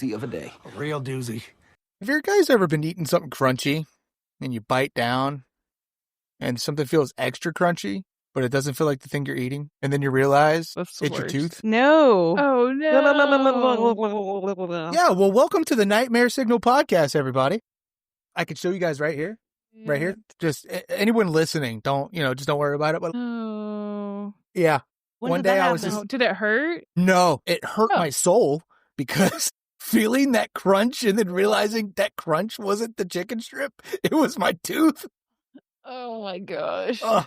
doozy of a day. A real doozy. Have you guys ever been eating something crunchy and you bite down and something feels extra crunchy, but it doesn't feel like the thing you're eating? And then you realize That's the it's your worst. tooth? No. Oh no. Yeah, well, welcome to the NightmareSignal podcast, everybody. I could show you guys right here. Right here. Just anyone listening, just don't worry about it. But Oh. yeah. When One did day that I was happen? just, Did it hurt? no, it hurt Oh. my soul because feeling that crunch and then realizing that crunch wasn't the chicken strip. It was my tooth. Oh my gosh. Ugh.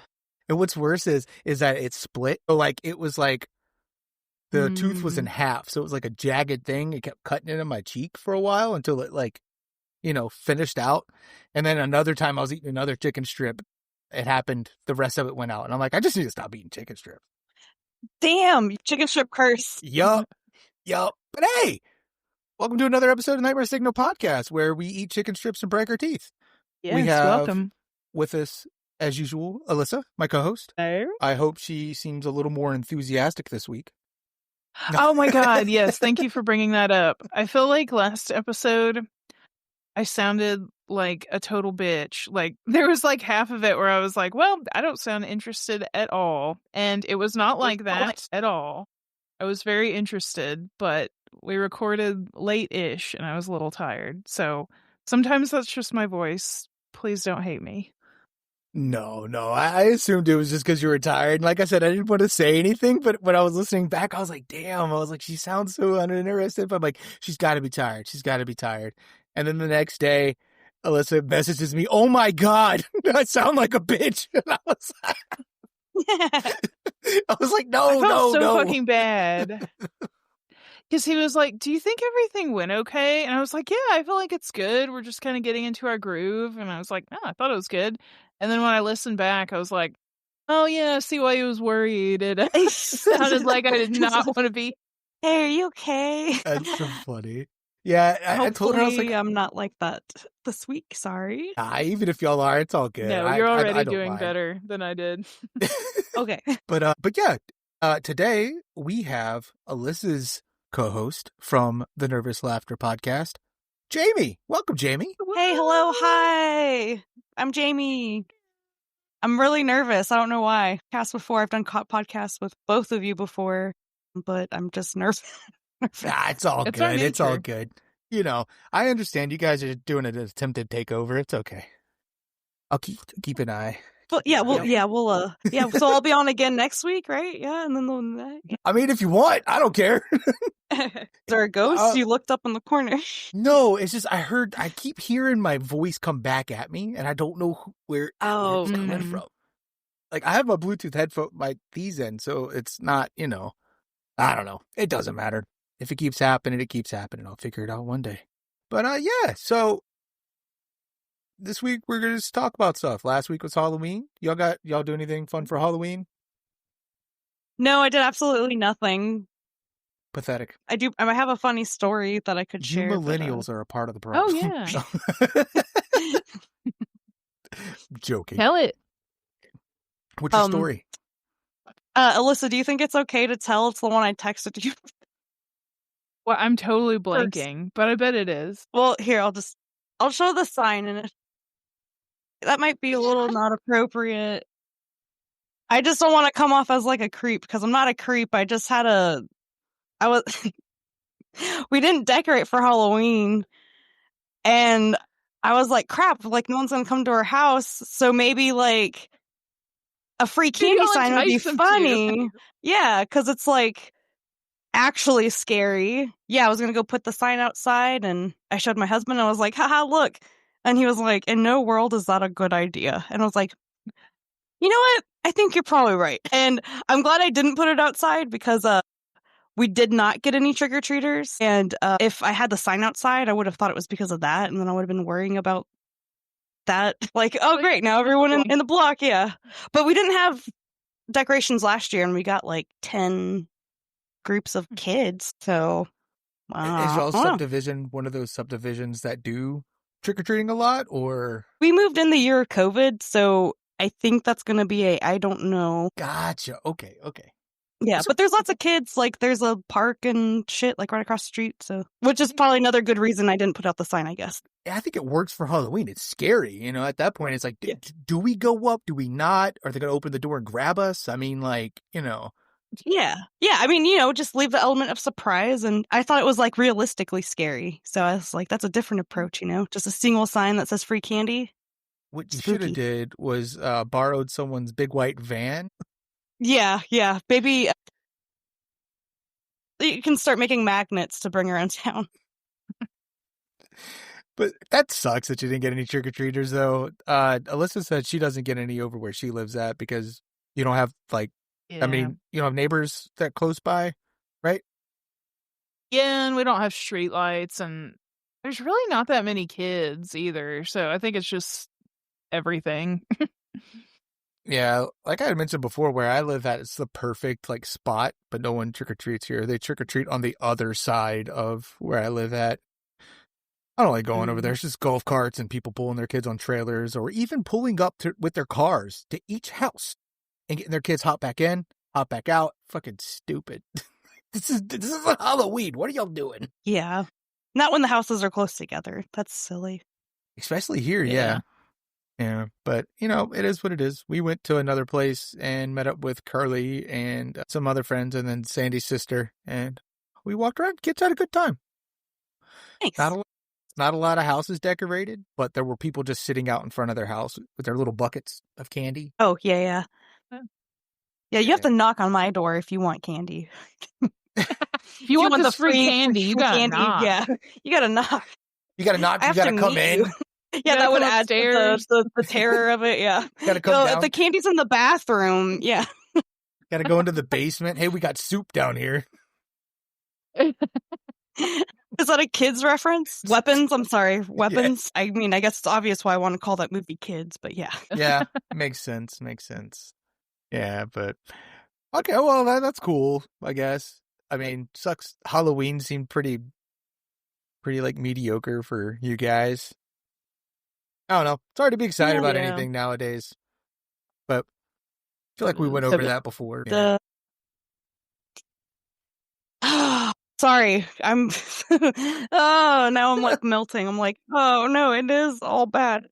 And what's worse is that it split. So like, it was like the tooth was in half. So it was like a jagged thing. It kept cutting into my cheek for a while until it finished out. And then another time I was eating another chicken strip. It happened. The rest of it went out. And I'm like, I just need to stop eating chicken strips. Damn, chicken strip curse. Yup. But hey, welcome to another episode of NightmareSignal podcast where we eat chicken strips and break our teeth. Yes, we have welcome. with us, as usual, Alyssa, my co-host. Hello? I hope she seems a little more enthusiastic this week. Oh my god, yes. Thank you for bringing that up. I feel like last episode I sounded like a total bitch. Like there was like half of it where I was like, well, I don't sound interested at all. And it was not like that at all. I was very interested, but we recorded late-ish and I was a little tired. So sometimes that's just my voice. Please don't hate me. No, I assumed it was just because you were tired. And like I said, I didn't want to say anything, but when I was listening back, I was like, damn. I was like, she sounds so uninterested. But I'm like, she's got to be tired. And then the next day, Alyssa messages me, oh my God, I sound like a bitch. And I was like, I felt so no. fucking bad. Because he was like, do you think everything went okay? And I was like, yeah, I feel like it's good. We're just kind of getting into our groove. And I was like, no, I thought it was good. And then when I listened back, I was like, oh yeah, I see why he was worried. It sounded like I did not want to be. Hey, are you okay? That's so funny. Yeah, I told her, I was like, I'm not like that this week. Sorry. even if y'all are, it's all good. No, you're already I don't doing mind. better than I did. Okay. But yeah, today we have Alyssa's co-host from the Nervous Laughter podcast, Jamie. Welcome, Jamie. Hey, hello, hi. I'm Jamie. I'm really nervous. I don't know why. I've done podcasts with both of you before, but I'm just nervous. Nah, it's all It's our good. It's all nature. good. I understand you guys are doing an attempted takeover. It's okay. I'll keep an eye. But so I'll be on again next week, right? Yeah, and then I mean, if you want, I don't care. is there a ghost? You looked up in the corner. No, it's just I keep hearing my voice come back at me, and I don't know where it's coming from. Like I have my Bluetooth headphone, these in, so it's not, I don't know. It doesn't matter. If it keeps happening, it keeps happening. I'll figure it out one day. But yeah, so this week we're gonna just talk about stuff. Last week was Halloween. Y'all do anything fun for Halloween? No, I did absolutely nothing. Pathetic. I have a funny story that I could You share. millennials are a part of the problem. Oh, yeah. Joking. Tell it. What's your story? Alyssa, do you think it's okay to tell it's the one I texted you? Well, I'm totally blanking, but I bet it is. Well, here, I'll show the sign in it. That might be a little not appropriate. I just don't want to come off as like a creep because I'm not a creep. We didn't decorate for Halloween and I was like, crap, like no one's going to come to our house. So maybe like a free candy sign would be funny. Yeah. Cause it's like actually scary. Yeah. I was going to go put the sign outside and I showed my husband and I was like, haha, look. And he was like, in no world is that a good idea. And I was like, you know what? I think you're probably right. And I'm glad I didn't put it outside because we did not get any trick-or-treaters. And if I had the sign outside, I would have thought it was because of that. And then I would have been worrying about that. Like, oh, great. Now everyone in the block. Yeah. But we didn't have decorations last year and we got like 10 groups of kids. So is y'all subdivision one of those subdivisions that do trick-or-treating a lot, or? We moved in the year of COVID, so I think that's going to be I don't know. Gotcha. Okay. Yeah, but there's lots of kids. Like, there's a park and shit, like, right across the street. So, which is probably another good reason I didn't put out the sign, I guess. I think it works for Halloween. It's scary, at that point. It's like, do we go up? Do we not? Are they going to open the door and grab us? I mean, like, Yeah. Yeah, I mean, just leave the element of surprise. And I thought it was, like, realistically scary. So I was like, that's a different approach, Just a single sign that says free candy. What you should have did was borrowed someone's big white van. Yeah. Maybe you can start making magnets to bring around town. But that sucks that you didn't get any trick-or-treaters, though. Alyssa said she doesn't get any over where she lives at because you don't have, like, you don't have neighbors that close by, right? Yeah, and we don't have street lights, and there's really not that many kids either, so I think it's just everything. Yeah, like I had mentioned before, where I live at, it's the perfect, like, spot, but no one trick-or-treats here. They trick-or-treat on the other side of where I live at. I don't like going over there. It's just golf carts and people pulling their kids on trailers, or even pulling up with their cars to each house and getting their kids hop back in, hop back out. Fucking stupid. This is Halloween. What are y'all doing? Yeah. Not when the houses are close together. That's silly. Especially here, yeah. But, it is what it is. We went to another place and met up with Carly and some other friends and then Sandy's sister. And we walked around. Kids had a good time. Thanks. Not a lot of houses decorated, but there were people just sitting out in front of their house with their little buckets of candy. Oh, yeah. Yeah, you have to knock on my door if you want candy. If you want the free candy, you gotta knock. Yeah, you gotta knock. You gotta knock, you gotta come in. Yeah, that would add to the terror of it, yeah. Gotta come down. If the candy's in the bathroom, yeah. Gotta go into the basement. Hey, we got soup down here. Is that a kid's reference? Weapons? I'm sorry. Weapons? Yeah. I mean, I guess it's obvious why I want to call that movie Kids, but yeah. Yeah, makes sense. Yeah, but... Okay, well, that's cool, I guess. I mean, sucks. Halloween seemed pretty, like, mediocre for you guys. I don't know. It's hard to be excited about anything nowadays. But I feel like we went over that before. Sorry, I'm... oh, now I'm, like, melting. I'm like, oh, no, it is all bad.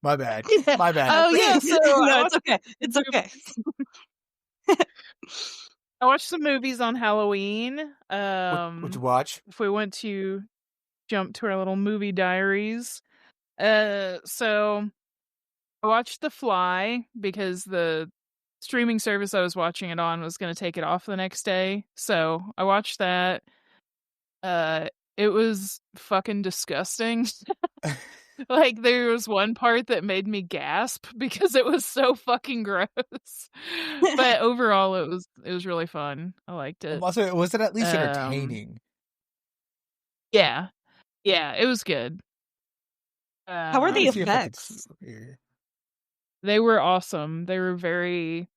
My bad. Oh, yeah, so... no, it's okay. I watched some movies on Halloween. What'd you watch? If we want to jump to our little movie diaries. So I watched The Fly because the streaming service I was watching it on was going to take it off the next day. So I watched that. It was fucking disgusting. Like, there was one part that made me gasp because it was so fucking gross. But overall, it was really fun. I liked it. Was it at least entertaining? Yeah, it was good. How were the effects? They were awesome. They were very,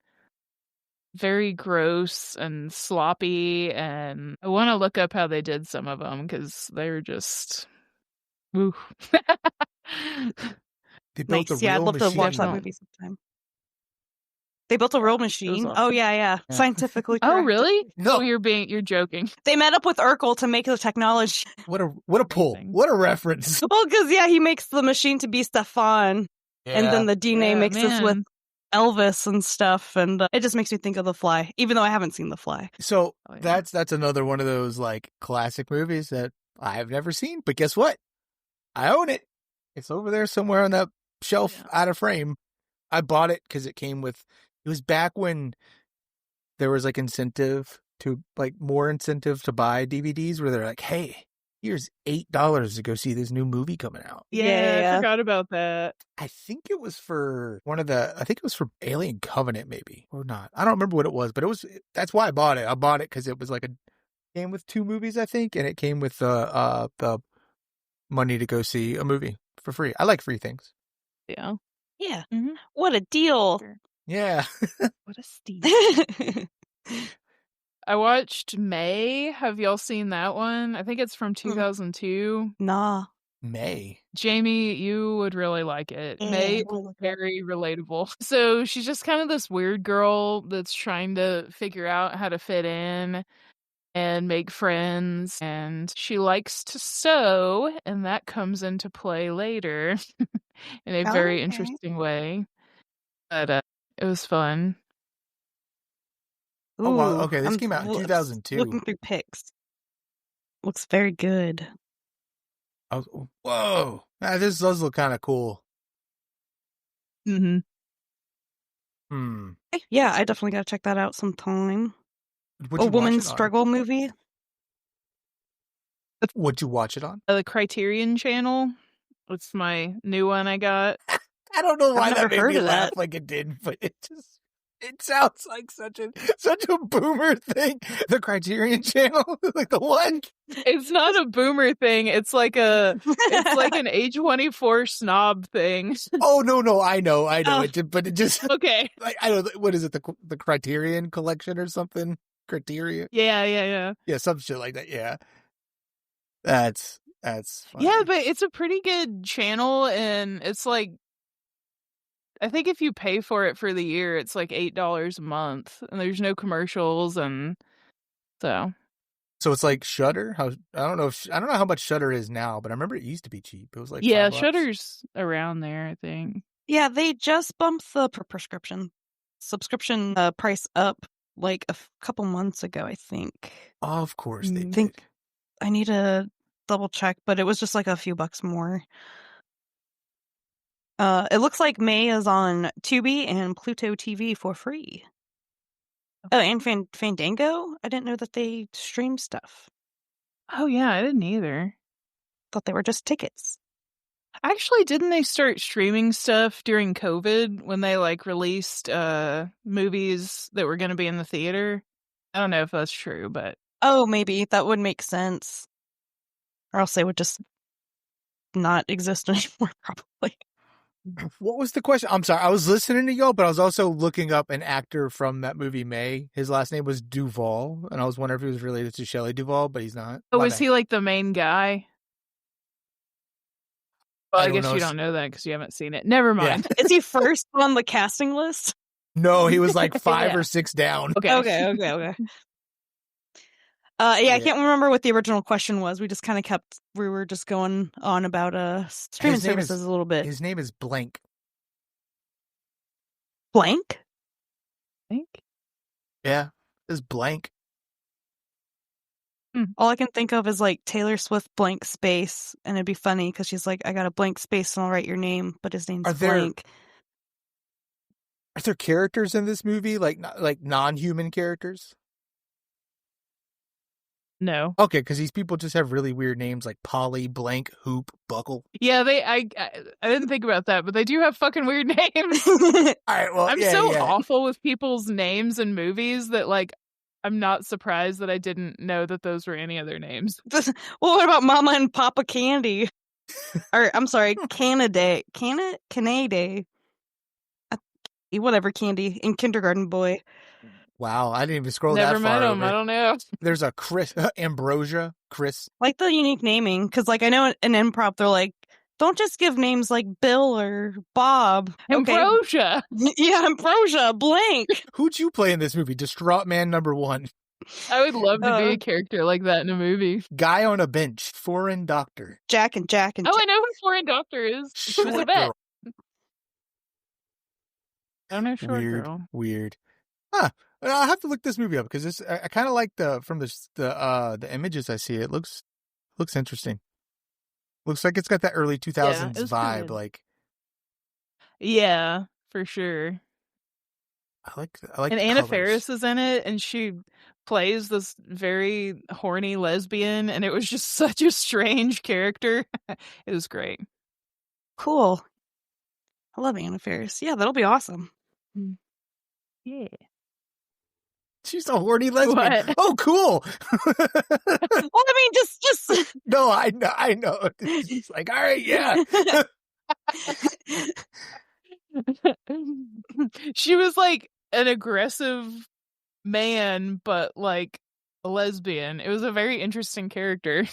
very gross and sloppy, and I want to look up how they did some of them because they were just... Ooh. They built nice. I'd love machine. To watch that movie sometime. They built a real machine. Awesome. Oh yeah. Scientifically correct. Oh really? No, you're joking. They met up with Urkel to make the technology. What a pull! What a reference! Well, because he makes the machine to be Stefan, and then the DNA mixes with Elvis and stuff, and it just makes me think of The Fly, even though I haven't seen The Fly. So that's another one of those like classic movies that I have never seen, but guess what? I own it. It's over there somewhere on that shelf out of frame. I bought it because it was back when there was like more incentive to buy DVDs where they're like, hey, here's $8 to go see this new movie coming out. Yeah, I forgot about that. I think it was for Alien Covenant, maybe, or not. I don't remember what it was, but that's why I bought it. I bought it because it was like came with 2 movies, I think, and it came with the money to go see a movie for free. I like free things. Yeah. Mm-hmm. What a deal. Yeah. What a steal. I watched May. Have y'all seen that one? I think it's from 2002. Nah. May. Jamie, you would really like it. May is very relatable. So she's just kind of this weird girl that's trying to figure out how to fit in and make friends. And she likes to sew, and that comes into play later in a very interesting way. But it was fun. Oh, wow. Okay, this came out in 2002. Looking through pics. Looks very good. Whoa. This does look kind of cool. Mm-hmm. Yeah, I definitely got to check that out sometime. A woman's struggle movie. What'd you watch it on? The Criterion Channel. It's my new one I got. I don't know why that made me laugh like it did, but it sounds like such a boomer thing. The Criterion Channel, like the one. It's not a boomer thing. It's like an A24 snob thing. Oh no, I know. But it just okay. Like I don't know, what is it? The Criterion Collection or something? Criterion. Yeah. Yeah, some shit like that. Yeah, that's funny. Yeah, but it's a pretty good channel, and it's like, I think if you pay for it for the year, it's like $8 a month, and there's no commercials, and so it's like Shudder. I don't know how much Shudder is now, but I remember it used to be cheap. It was like $5. Shudder's around there, I think. Yeah, they just bumped the subscription price up like a couple months ago, I think. Of course they did. I need to double check, but it was just like a few bucks more. It looks like May is on Tubi and Pluto TV for free. Oh, and Fandango? I didn't know that they stream stuff. Oh, yeah, I didn't either. Thought they were just tickets. Actually, didn't they start streaming stuff during COVID when they like released movies that were going to be in the theater? I don't know if that's true, but... Oh, maybe. That would make sense. Or else they would just not exist anymore, probably. What was the question? I'm sorry. I was listening to y'all, but I was also looking up an actor from that movie, May. His last name was Duvall, and I was wondering if he was related to Shelley Duvall, but he's not. Oh, was he like the main guy? Well, I guess you don't know that because you haven't seen it. Never mind. Yeah. Is he first on the casting list? No, he was like 5 or 6 down. Okay. I can't remember what the original question was. We just kind of we were just going on about streaming services a little bit. His name is Blank. Blank? Yeah, it's Blank. All I can think of is like Taylor Swift blank space, and it'd be funny because she's like, I got a blank space and I'll write your name, but his name's Blank. Are there characters in this movie, like non-human characters? No. Okay, because these people just have really weird names like Polly, Blank, Hoop, Buckle. Yeah, I didn't think about that, but they do have fucking weird names. All right, well, I'm awful with people's names in movies that like I'm not surprised that I didn't know that those were any other names. Well, what about Mama and Papa Candy? Or I'm sorry, Canada, whatever Candy in Kindergarten Boy. Wow, I didn't even scroll Never that far. Never met him. I don't know. There's a Chris, Ambrosia, Chris. Like the unique naming, because like I know in improv they're like, don't just give names like Bill or Bob. Ambrosia. Okay. Yeah, Ambrosia, Blank. Who'd you play in this movie? Distraught Man #1. I would love to be a character like that in a movie. Guy on a bench, foreign doctor. Jack and Oh, I know who foreign doctor is. She was a vet. I don't know, short girl. Weird. Huh. I'll have to look this movie up because I kind of like from the images I see. It looks interesting. Looks like it's got that early 2000s vibe. Good. Like, yeah, for sure. I like. And Anna Faris is in it, and she plays this very horny lesbian, and it was just such a strange character. It was great. Cool. I love Anna Faris. Yeah, that'll be awesome. Yeah. She's a horny lesbian. What? Oh, cool. Well, I mean, just. No, I know. It's just like, all right, yeah. She was like an aggressive man, but like a lesbian. It was a very interesting character.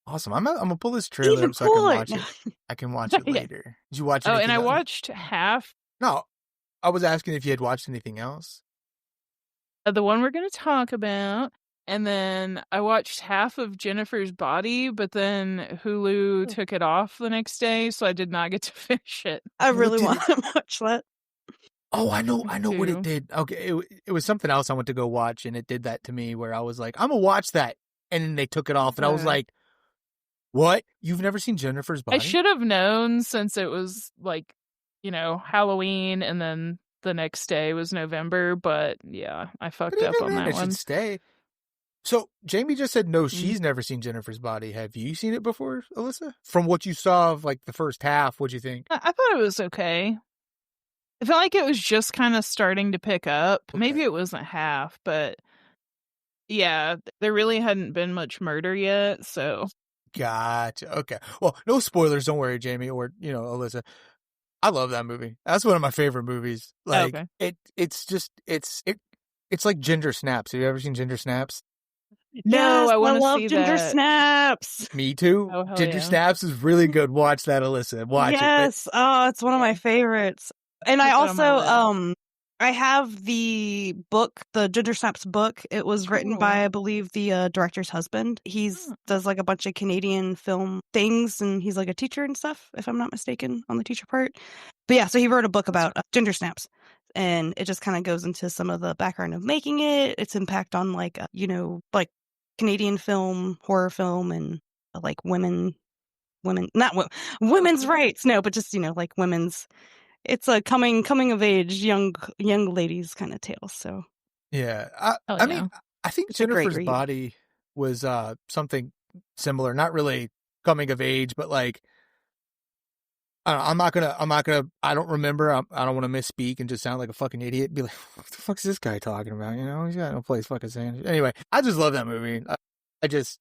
Awesome. I'm gonna pull this trailer Even up so I can cooler. watch it. I can watch it Yeah. later. Did you watch Oh, anything and I else? watched half. No, I was asking if you had watched anything else. The one we're going to talk about. And then I watched half of Jennifer's Body, but then Hulu took it off the next day, so I did not get to finish it. I really want to watch that. Oh, I know what it too. did. Okay, it was something else I went to go watch, and it did that to me where I was like, I'm gonna watch that, and then they took it off, and I was like, what? You've never seen Jennifer's Body? I should have known since it was like, Halloween, and then the next day was November, but yeah, I fucked up on that it one. should stay. So Jamie just said no, she's never seen Jennifer's Body. Have you seen it before, Alyssa? From what you saw of like the first half, what'd you think? I thought it was okay. I felt like it was just kind of starting to pick up. Okay. Maybe it wasn't half, but yeah, there really hadn't been much murder yet, so. Gotcha. Okay. Well, no spoilers. Don't worry, Jamie, or Alyssa. I love that movie. That's one of my favorite movies. Like it's like Ginger Snaps. Have you ever seen Ginger Snaps? No, yes, I want to love see Ginger that. Snaps. Me too. Oh, Ginger Snaps is really good. Watch that, Alyssa. Watch it. Yes. Oh, it's one of my favorites. And I also I have the book, the Ginger Snaps book. It was written by, I believe, the director's husband. He's does like a bunch of Canadian film things, and he's like a teacher and stuff, if I'm not mistaken, on the teacher part. But yeah, so he wrote a book about Ginger Snaps, and it just kind of goes into some of the background of making it, its impact on like like Canadian film, horror film, and like women's rights. No, but just like women's. It's a coming of age young ladies kind of tale. So yeah, I mean, I think Jennifer's Body was something similar. Not really coming of age, but like I'm not gonna. I don't remember. I don't want to misspeak and just sound like a fucking idiot. Be like, what the fuck's this guy talking about? He's got no place fucking saying. Anyway, I just love that movie.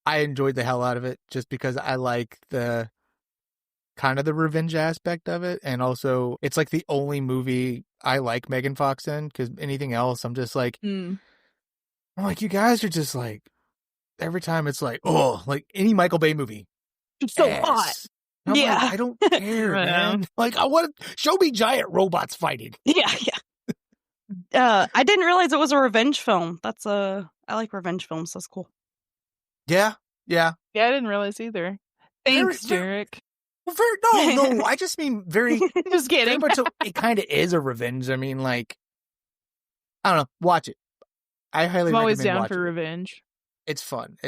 I enjoyed the hell out of it just because I like the kind of the revenge aspect of it, and also it's like the only movie I like Megan Fox in, because anything else I'm just like I'm like, you guys are just like, every time it's like, oh, like any Michael Bay movie, it's so hot. Yeah, like, I don't care, man. Like, I want to show me giant robots fighting. Yeah. I didn't realize it was a revenge film. I like revenge films. That's cool. Yeah. I didn't realize either. Thanks, Derek. No, I just mean very. Just kidding. Very much it kind of is a revenge. I mean, like, I don't know. Watch it. I highly recommend. I'm always down for revenge. It's fun.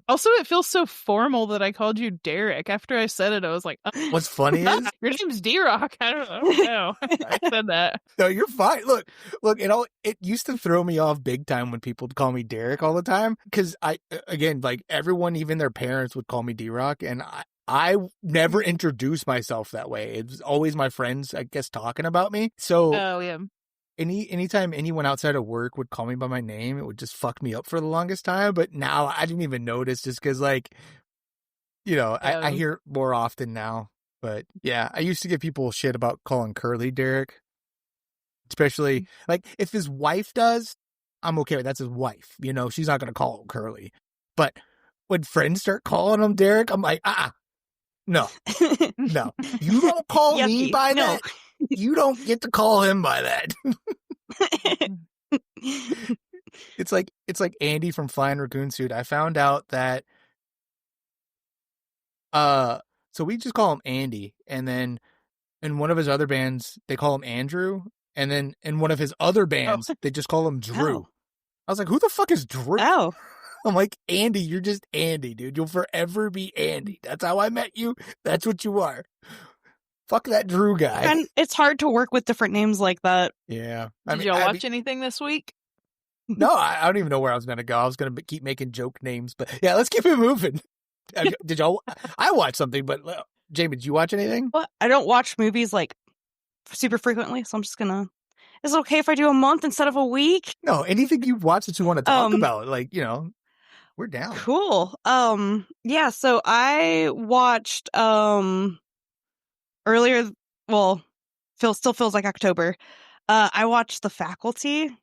Also, it feels so formal that I called you Derek. After I said it, I was like, what's funny is your name's D-Rock. I don't know. I said that. No, you're fine. Look, it used to throw me off big time when people would call me Derek all the time. Because again, like everyone, even their parents would call me D-Rock. And I never introduced myself that way. It was always my friends, I guess, talking about me. So, anytime anyone outside of work would call me by my name, it would just fuck me up for the longest time. But now I didn't even notice, just because, like, I hear it more often now. But yeah, I used to give people shit about calling Curly Derek. Especially, like, if his wife does, I'm okay with that. That's his wife. She's not going to call him Curly. But when friends start calling him Derek, I'm like, no. You don't call me by that. You don't get to call him by that. It's like Andy from Flying Raccoon Suit. I found out that so we just call him Andy, and then in one of his other bands they call him Andrew, and then in one of his other bands they just call him Drew. I was like, who the fuck is Drew? I'm like, Andy, you're just Andy, dude. You'll forever be Andy. That's how I met you. That's what you are. Fuck that Drew guy. And it's hard to work with different names like that. Yeah. Did y'all watch anything this week? No, I don't even know where I was going to go. I was going to keep making joke names, but yeah, let's keep it moving. Did y'all? I watched something, but Jamie, did you watch anything? Well, I don't watch movies like super frequently, so I'm just gonna. Is it okay if I do a month instead of a week? No, anything you watch that you want to talk about, like, we're down. Cool. Yeah, so I watched earlier, still feels like October. I watched The Faculty.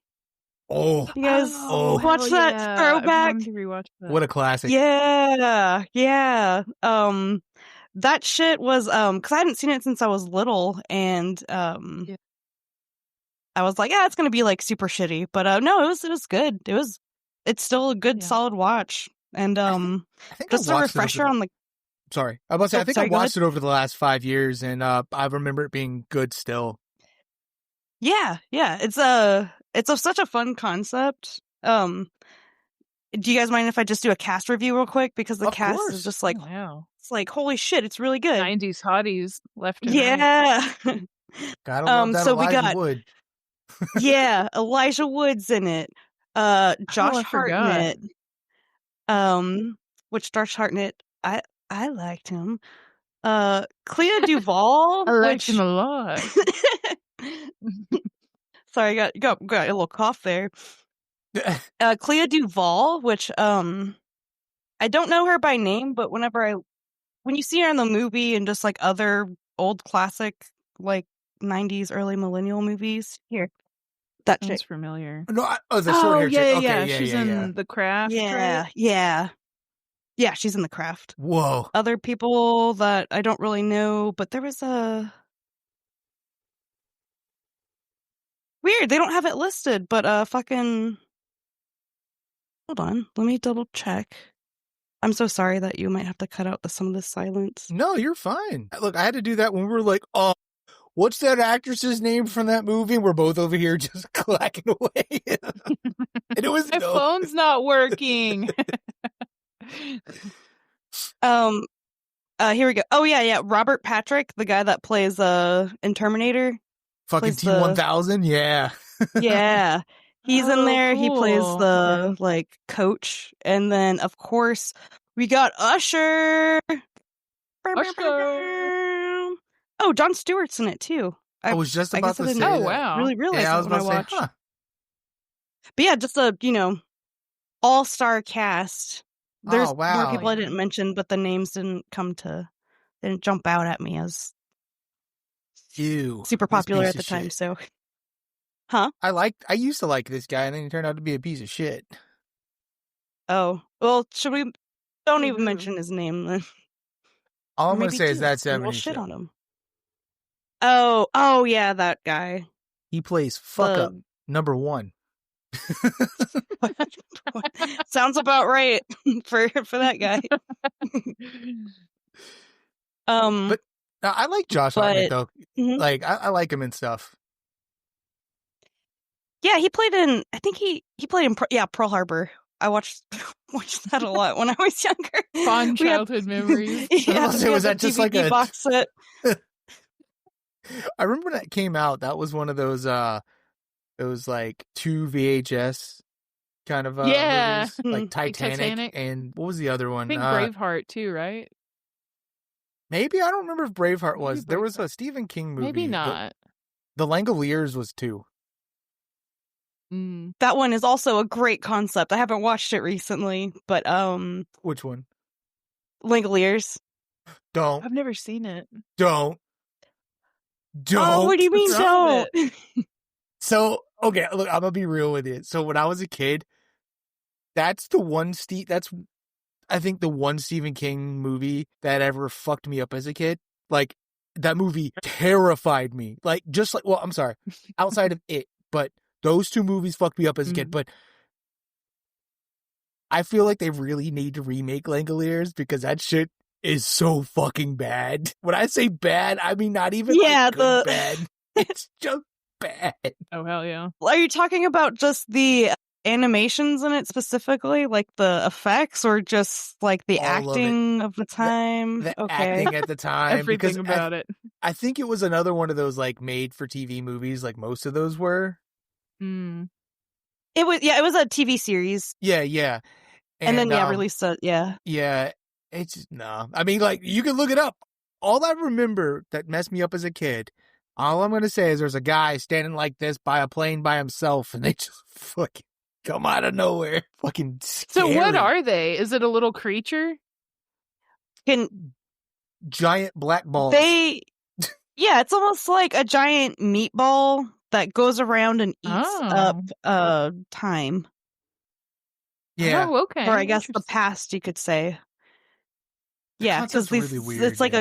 Oh, you guys watch that throwback? I'm to rewatch that. What a classic! Yeah. That shit was because I hadn't seen it since I was little, and I was like, yeah, it's gonna be like super shitty, but no, it was good. It's still a good solid watch, and I think just I a watched refresher on the. Sorry, I was about to say, I think I sorry, go watched it over the last 5 years, and I remember it being good still. Yeah, it's such a fun concept. Do you guys mind if I just do a cast review real quick, because the Of cast course. is just like, wow, it's like, holy shit, it's really good. 90s hotties left and right. Yeah. Gotta love that so Elijah we got Wood. yeah, Elijah Wood's in it. Josh I forgot. Hartnett. Which Josh Hartnett, I liked him. Clea Duvall, I liked him a lot. Sorry, I got a little cough there. Clea Duvall, which I don't know her by name, but when you see her in the movie and just like other old classic like 90s early millennial movies, here, that Sounds chick. familiar. No, the short hair chick. Okay, yeah, she's in The Craft. Right? Yeah, she's in The Craft. Whoa. Other people that I don't really know, but there was a weird. They don't have it listed, but fucking. Hold on, let me double check. I'm so sorry that you might have to cut out some of the silence. No, you're fine. Look, I had to do that when we were like, oh, what's that actress's name from that movie? We're both over here just clacking away. And it was my phone's not working. Here we go. Oh yeah. Robert Patrick, the guy that plays in Terminator. Fucking T-1000, yeah. Yeah. He's in there. Cool. He plays the like coach, and then of course we got Usher. Oh, Jon Stewart's in it too. I was just about to say. Oh wow! Really realized I was that when about I to watched. say, huh. But yeah, just a all-star cast. There's more people I didn't mention, but the names didn't jump out at me as super popular at the time. So, huh? I used to like this guy, and then he turned out to be a piece of shit. Oh well, should we? Don't even mention his name then. All I'm gonna say is that 70s we'll shit on him. Oh yeah, that guy. He plays fuck up number 1. Sounds about right for that guy. But I like Josh Hartnett though. Mm-hmm. Like I like him and stuff. Yeah, he played in. I think he played in Pearl Harbor. I watched that a lot when I was younger. Fun childhood memories. Yeah, was that just like a box set? I remember when that came out. That was one of those. It was like 2 VHS kind of movies, like Titanic, and what was the other one? I think Braveheart too, right? Maybe I don't remember if Braveheart was. There was a Stephen King movie. Maybe not. The Langoliers was 2. That one is also a great concept. I haven't watched it recently, but which one? Langoliers. Don't. I've never seen it. Don't. Oh, what do you mean don't? So okay, look, I'm gonna be real with you. So when I was a kid, that's I think the one Stephen King movie that ever fucked me up as a kid. Like that movie terrified me. Like just like I'm sorry, outside of it, but those 2 movies fucked me up as a kid. But I feel like they really need to remake Langoliers because that shit is so fucking bad. When I say bad, I mean not even good bad. It's just bad. Oh hell yeah! Are you talking about just the animations in it specifically, like the effects, or just like the acting of the time? The acting at the time, everything about it. I think it was another one of those like made for TV movies, like most of those were. It was a TV series. Yeah. And then released it. Yeah. It's just, no. I mean, like you can look it up. All I remember that messed me up as a kid. All I'm gonna say is there's a guy standing like this by a plane by himself, and they just fucking come out of nowhere. Fucking scary. So what are they? Is it a little creature? Giant black balls. Yeah, it's almost like a giant meatball that goes around and eats up time. Yeah. Oh, okay. Or I guess the past, you could say. Yeah, because really weird. It's like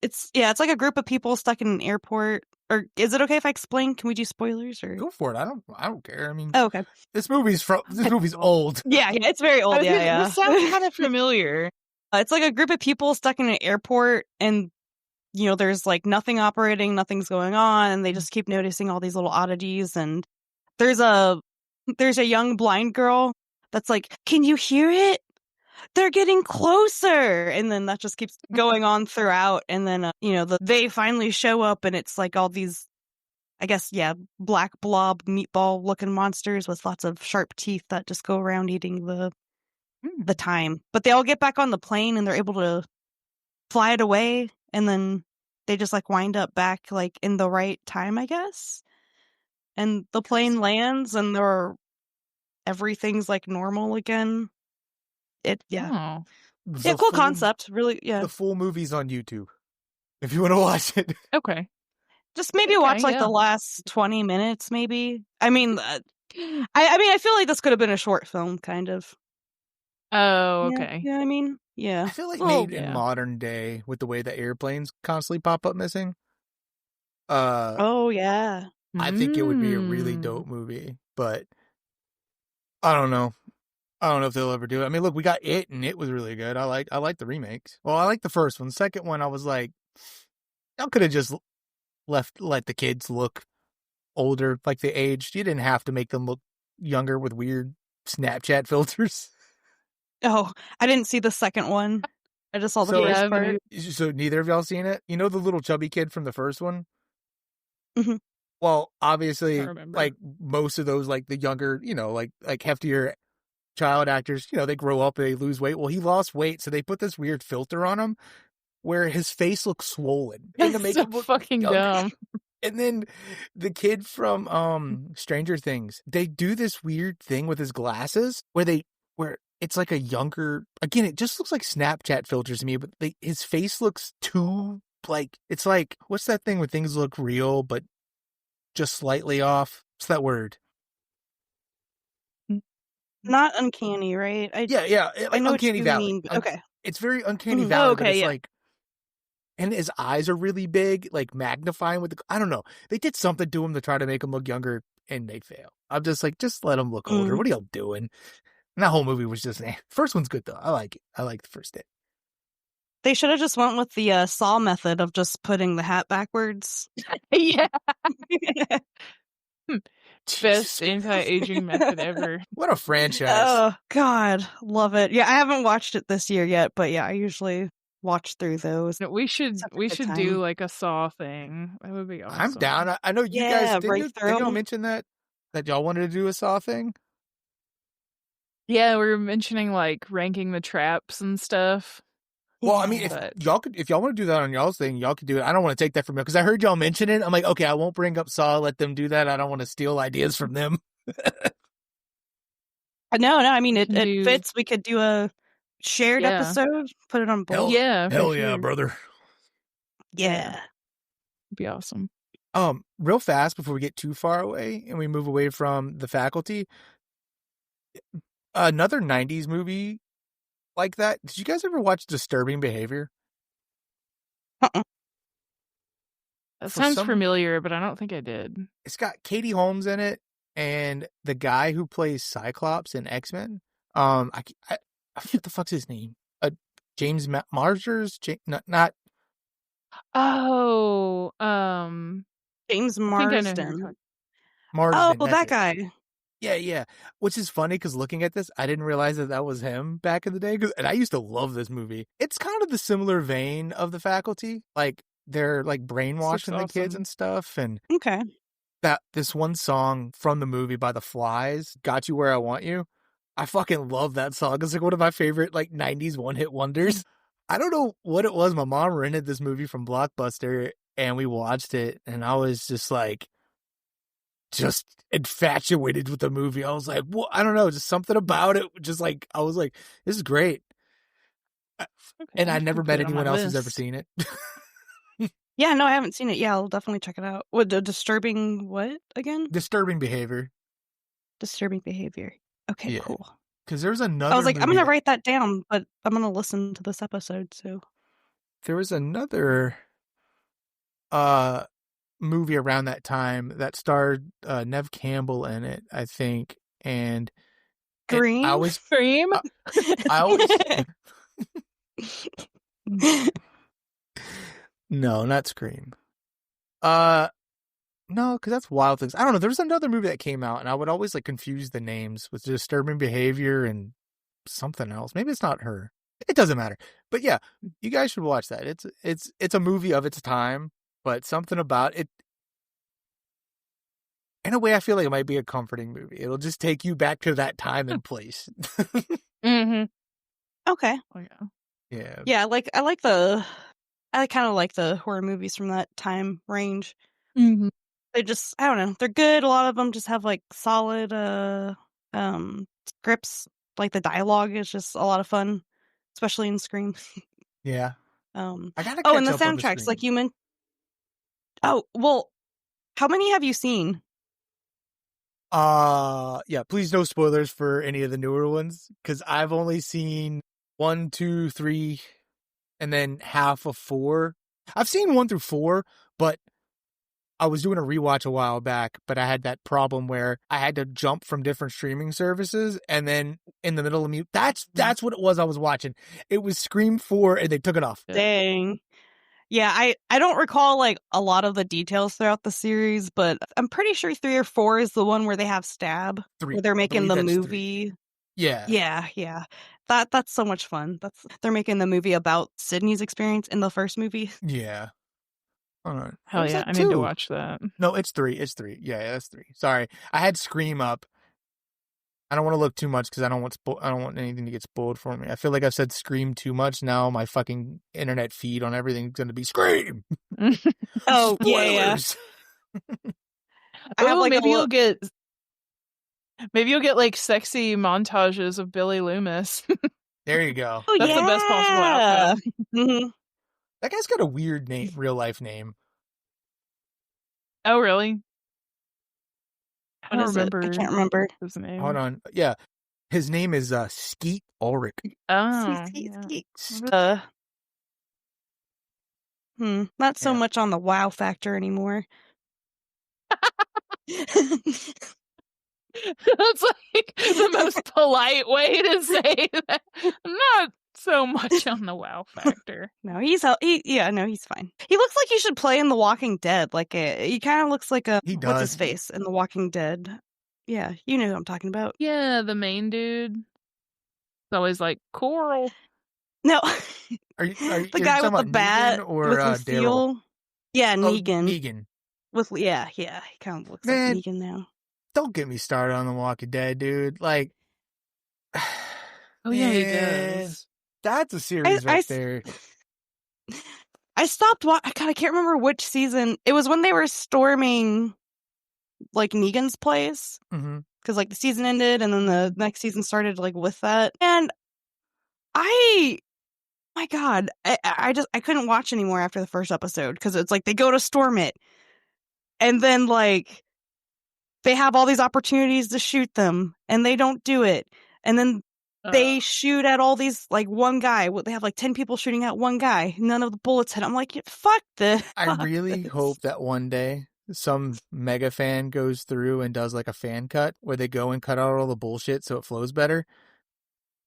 it's like a group of people stuck in an airport. Or is it okay if I explain? Can we do spoilers? Or go for it. I don't care. I mean, okay. This movie's old. Yeah, it's very old. Yeah. This sounds kind of familiar. It's like a group of people stuck in an airport, and there's like nothing operating, nothing's going on, and they just keep noticing all these little oddities. And there's a young blind girl that's like, "Can you hear it? They're getting closer." And then that just keeps going on throughout. And then they finally show up, and it's like all these, I guess, black blob meatball looking monsters with lots of sharp teeth that just go around eating the time. But they all get back on the plane, and they're able to fly it away, and then they just like wind up back like in the right time, I guess. And the plane lands, and everything's like normal again. Oh. Cool concept. Really, yeah. The full movie's on YouTube if you want to watch it. Okay. Just maybe watch like the last 20 minutes, maybe. I mean, I feel like this could have been a short film, kind of. Oh, okay. Yeah, I mean, yeah. I feel like made in modern day with the way the airplanes constantly pop up missing. Oh yeah. I think it would be a really dope movie, but I don't know. I don't know if they'll ever do it. I mean, look, we got It, and it was really good. I like the remakes. Well, I like the first one. The second one, I was like, y'all could have just let the kids look older, like they aged. You didn't have to make them look younger with weird Snapchat filters. Oh, I didn't see the second one. I just saw the first part. So neither of y'all seen it? You know the little chubby kid from the first one? Mm-hmm. Well, obviously, like most of those, like the younger, like heftier child actors, they grow up, they lose weight. Well, he lost weight, so they put this weird filter on him where his face looks swollen. And to make him look fucking dumb. And then the kid from Stranger Things, they do this weird thing with his glasses where it's like a younger, again, it just looks like Snapchat filters to me, but his face looks too, like, it's like, what's that thing where things look real, but just slightly off? What's that word? Not uncanny, right? Yeah. Like I know uncanny what you valley. mean, but okay. It's very uncanny valley, okay, but it's like, and his eyes are really big, like magnifying with I don't know. They did something to him to try to make him look younger, and they fail. I'm just like, just let him look older. What are y'all doing? And that whole movie was just, First one's good, though. I like it. I like the first It. They should have just went with the Saw method of just putting the hat backwards. Yeah. Best anti-aging method ever. What a franchise. Oh, God. Love it. Yeah, I haven't watched it this year yet, but yeah, I usually watch through those. No, we should do like a Saw thing. That would be awesome. I'm down. I know you guys, didn't y'all mention that y'all wanted to do a Saw thing? Yeah, we were mentioning like ranking the traps and stuff. Well, I mean, if y'all want to do that on y'all's thing, y'all could do it. I don't want to take that from you because I heard y'all mention it. I'm like, okay, I won't bring up Saw. Let them do that. I don't want to steal ideas from them. No. I mean, it fits. We could do a shared episode. Put it on both. Hell yeah, brother. Yeah, it'd be awesome. Real fast before we get too far away and we move away from the faculty. Another 90s movie like that. Did you guys ever watch Disturbing Behavior? That sounds familiar, but I don't think I did. It's got Katie Holmes in it and the guy who plays Cyclops in X-Men. I what the fuck's his name? James Marsden? Not. Oh, James Marsden. Marsden. Oh, that guy. Yeah. Which is funny because looking at this, I didn't realize that was him back in the day. And I used to love this movie. It's kind of the similar vein of The Faculty. Like they're like brainwashing the kids and stuff. And okay, this one song from the movie by The Flies, "Got You Where I Want You." I fucking love that song. It's like one of my favorite like 90s one-hit wonders. I don't know what it was. My mom rented this movie from Blockbuster and we watched it. And I was just like, just infatuated with the movie. I was like, well, I don't know, just something about it. Just like, I was like, this is great. Okay, and I never met anyone else who's ever seen it. Yeah, no, I haven't seen it. Yeah, I'll definitely check it out. What, the disturbing what again? Disturbing Behavior. Disturbing Behavior. Okay, Yeah. cool. Because there's another I was like, I'm movie going to write that down, but I'm going to listen to this episode, so. There was another movie around that time that starred Nev Campbell in it, I think, and Scream? I always Scream? I always No, not Scream. No, because that's Wild Things. I don't know. There was another movie that came out, and I would always like confuse the names with Disturbing Behavior and something else. Maybe it's not her. It doesn't matter. But yeah, you guys should watch that. It's a movie of its time, but something about it. In a way, I feel like it might be a comforting movie. It'll just take you back to that time and place. Mm-hmm. Okay. Oh, yeah. Yeah. Yeah, I kind of like the horror movies from that time range. Mm-hmm. They just, I don't know, they're good. A lot of them just have like solid scripts. Like the dialogue is just a lot of fun, especially in Scream. Yeah. I gotta and catch the up on the soundtracks, like Scream. you mentioned. Oh, well, how many have you seen? Yeah, please no spoilers for any of the newer ones, because I've only seen 1, 2, 3, and then half of 4. I've seen 1 through 4, but I was doing a rewatch a while back, but I had that problem where I had to jump from different streaming services, and then in the middle of mute, that's what it was I was watching. It was Scream 4, and they took it off. Dang. Yeah, I don't recall like a lot of the details throughout the series, but I'm pretty sure 3 or 4 is the one where they have Stab, 3. where they're making the movie. 3. Yeah. Yeah. That's so much fun. They're making the movie about Sydney's experience in the first movie. Yeah. All right. Hell yeah, I need to watch that. No, it's 3. It's 3. Yeah, that's 3. Sorry, I had Scream up. I don't want to look too much because I don't want anything to get spoiled for me. I feel like I've said Scream too much now. My fucking internet feed on everything's going to be Scream. Oh, spoilers. Yeah. I have like maybe you'll get like sexy montages of Billy Loomis. There you go. Oh, that's the best possible outcome. Mm-hmm. That guy's got a weird name, real life name. Oh, really? I don't remember. I can't remember his name. Hold on. Yeah. His name is Skinamarink. Oh. Yeah. Not so much on the wow factor anymore. That's like the most polite way to say that. Not so much on the wow factor. No, he's fine. He looks like he should play in The Walking Dead. Like he kind of looks like He does. What's his face in The Walking Dead? Yeah, you know who I'm talking about. Yeah, the main dude. It's always like Coral. No, are you the guy with the bat or with Lucille? Daryl? Yeah, Negan. Negan. He kind of looks like Negan now. Don't get me started on The Walking Dead, dude. Like, oh yeah, he does. That's a series right there. I stopped watching. God, I can't remember which season. It was when they were storming, like, Negan's place. Because, like, the season ended, and then the next season started, like, with that. And my God, I couldn't watch anymore after the first episode. Because it's like, they go to storm it. And then, like, they have all these opportunities to shoot them, and they don't do it. And then they shoot at all these, like, one guy. They have, like, 10 people shooting at one guy. None of the bullets hit. I'm like, fuck this. I really hope that one day some mega fan goes through and does, like, a fan cut where they go and cut out all the bullshit so it flows better.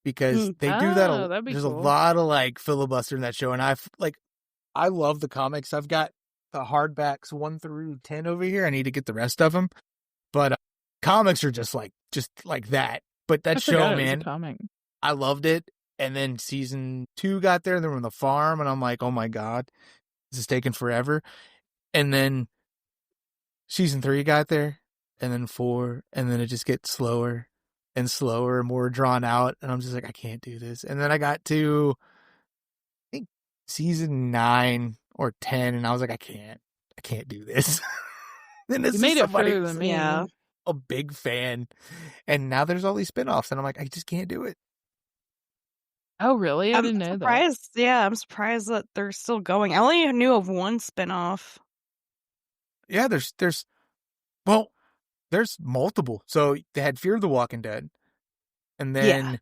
Because they do that. There's cool. A lot of, like, filibuster in that show. And I love the comics. I've got the hardbacks 1 through 10 over here. I need to get the rest of them. But comics are just like that. But that show, man, I loved it. And then season 2 got there, and they were on the farm, and I'm like, oh my God, this is taking forever. And then season 3 got there, and then 4, and then it just gets slower and slower, more drawn out. And I'm just like, I can't do this. And then I got to, I think, season 9 or 10, and I was like, I can't do this. Then you made it further than me. Yeah. A big fan, and now there's all these spinoffs, and I'm like, I just can't do it. Oh, really? I didn't know surprised. that. Yeah, I'm surprised that they're still going. I only knew of one spinoff. Yeah, there's multiple. So they had Fear of the Walking Dead, and then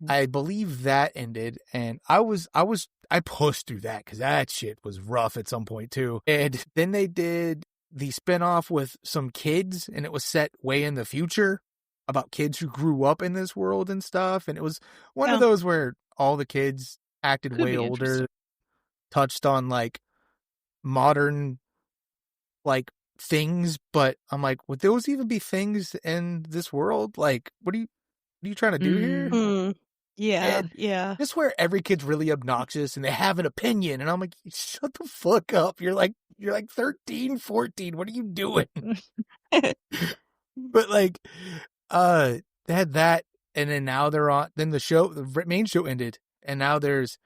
I believe that ended, and I pushed through that because that shit was rough at some point too. And then they did the spinoff with some kids, and it was set way in the future about kids who grew up in this world and stuff. And it was one of those where all the kids acted way older, touched on like modern like things, but I'm like, would those even be things in this world? Like, what are you trying to do here? Yeah, And yeah. just where every kid's really obnoxious and they have an opinion, and I'm like, shut the fuck up. You're like 13, 14. What are you doing? But like, they had that, and then now they're on. Then the main show ended, and now there's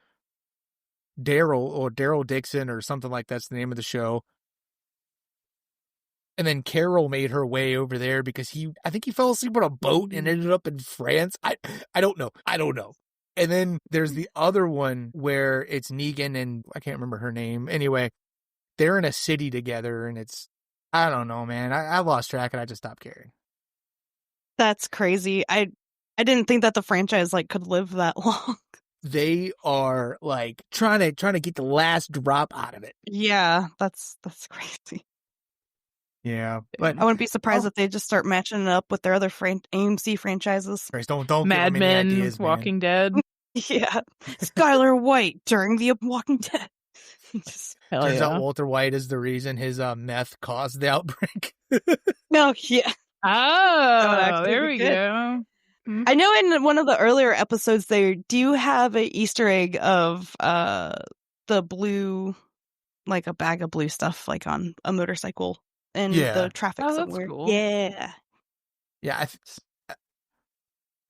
Daryl Dixon or something like that's the name of the show. And then Carol made her way over there because I think he fell asleep on a boat and ended up in France. I don't know. And then there's the other one where it's Negan and I can't remember her name. Anyway, they're in a city together, and I don't know, man. I lost track and I just stopped caring. That's crazy. I didn't think that the franchise like could live that long. They are like trying to get the last drop out of it. Yeah, that's crazy. Yeah, but I wouldn't be surprised if they just start matching it up with their other AMC franchises. Don't Mad give them any Men, ideas, Walking Dead. Yeah, Skylar White during The Walking Dead. Turns out Walter White is the reason his meth caused the outbreak. No, yeah. Oh, there we go. I know in one of the earlier episodes they do have an Easter egg of the blue, like a bag of blue stuff, like on a motorcycle in the traffic somewhere. That's cool. Yeah. Yeah.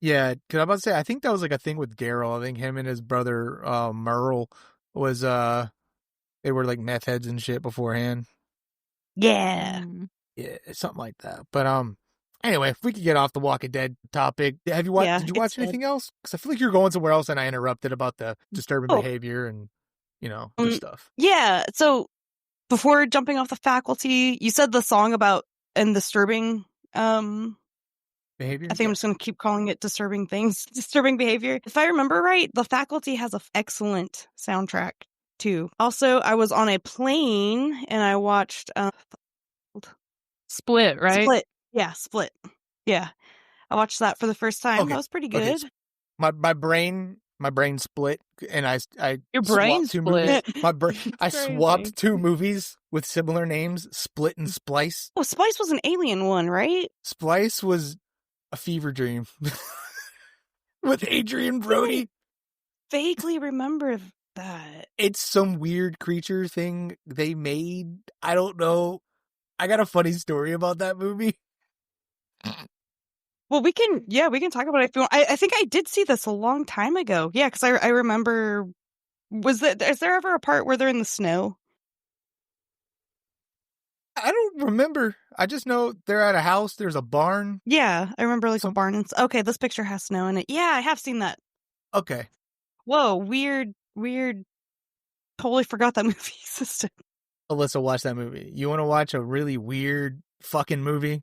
Yeah, because I'm about to say, I think that was like a thing with Daryl. I think him and his brother Merle was they were like meth heads and shit beforehand. Yeah. Yeah, something like that. But anyway, if we could get off the Walking Dead topic, did you watch anything else? Because I feel like you're going somewhere else, and I interrupted about the disturbing behavior and other stuff. Yeah. So before jumping off the faculty, you said the song about and disturbing behavior. I think I'm just going to keep calling it disturbing things, disturbing behavior. If I remember right, the faculty has an excellent soundtrack too. Also, I was on a plane and I watched Split, right? Split. Yeah, Split. Yeah. I watched that for the first time. Okay. That was pretty good. Okay. My brain split, and I your brain swapped two split. movies. My brain I swapped two movies with similar names, Split and Splice. Oh, Splice was an alien one, right? Splice was a fever dream with Adrian Brody. Vaguely remember that. It's some weird creature thing they made. I don't know. I got a funny story about that movie. Well, we can talk about it if you want. I think I did see this a long time ago. Yeah, because I remember. Is there ever a part where they're in the snow? I don't remember. I just know they're at a house. There's a barn. Yeah, I remember like a barn. Okay, this picture has snow in it. Yeah, I have seen that. Okay. Whoa, weird. Totally forgot that movie existed. Alyssa, watch that movie. You want to watch a really weird fucking movie?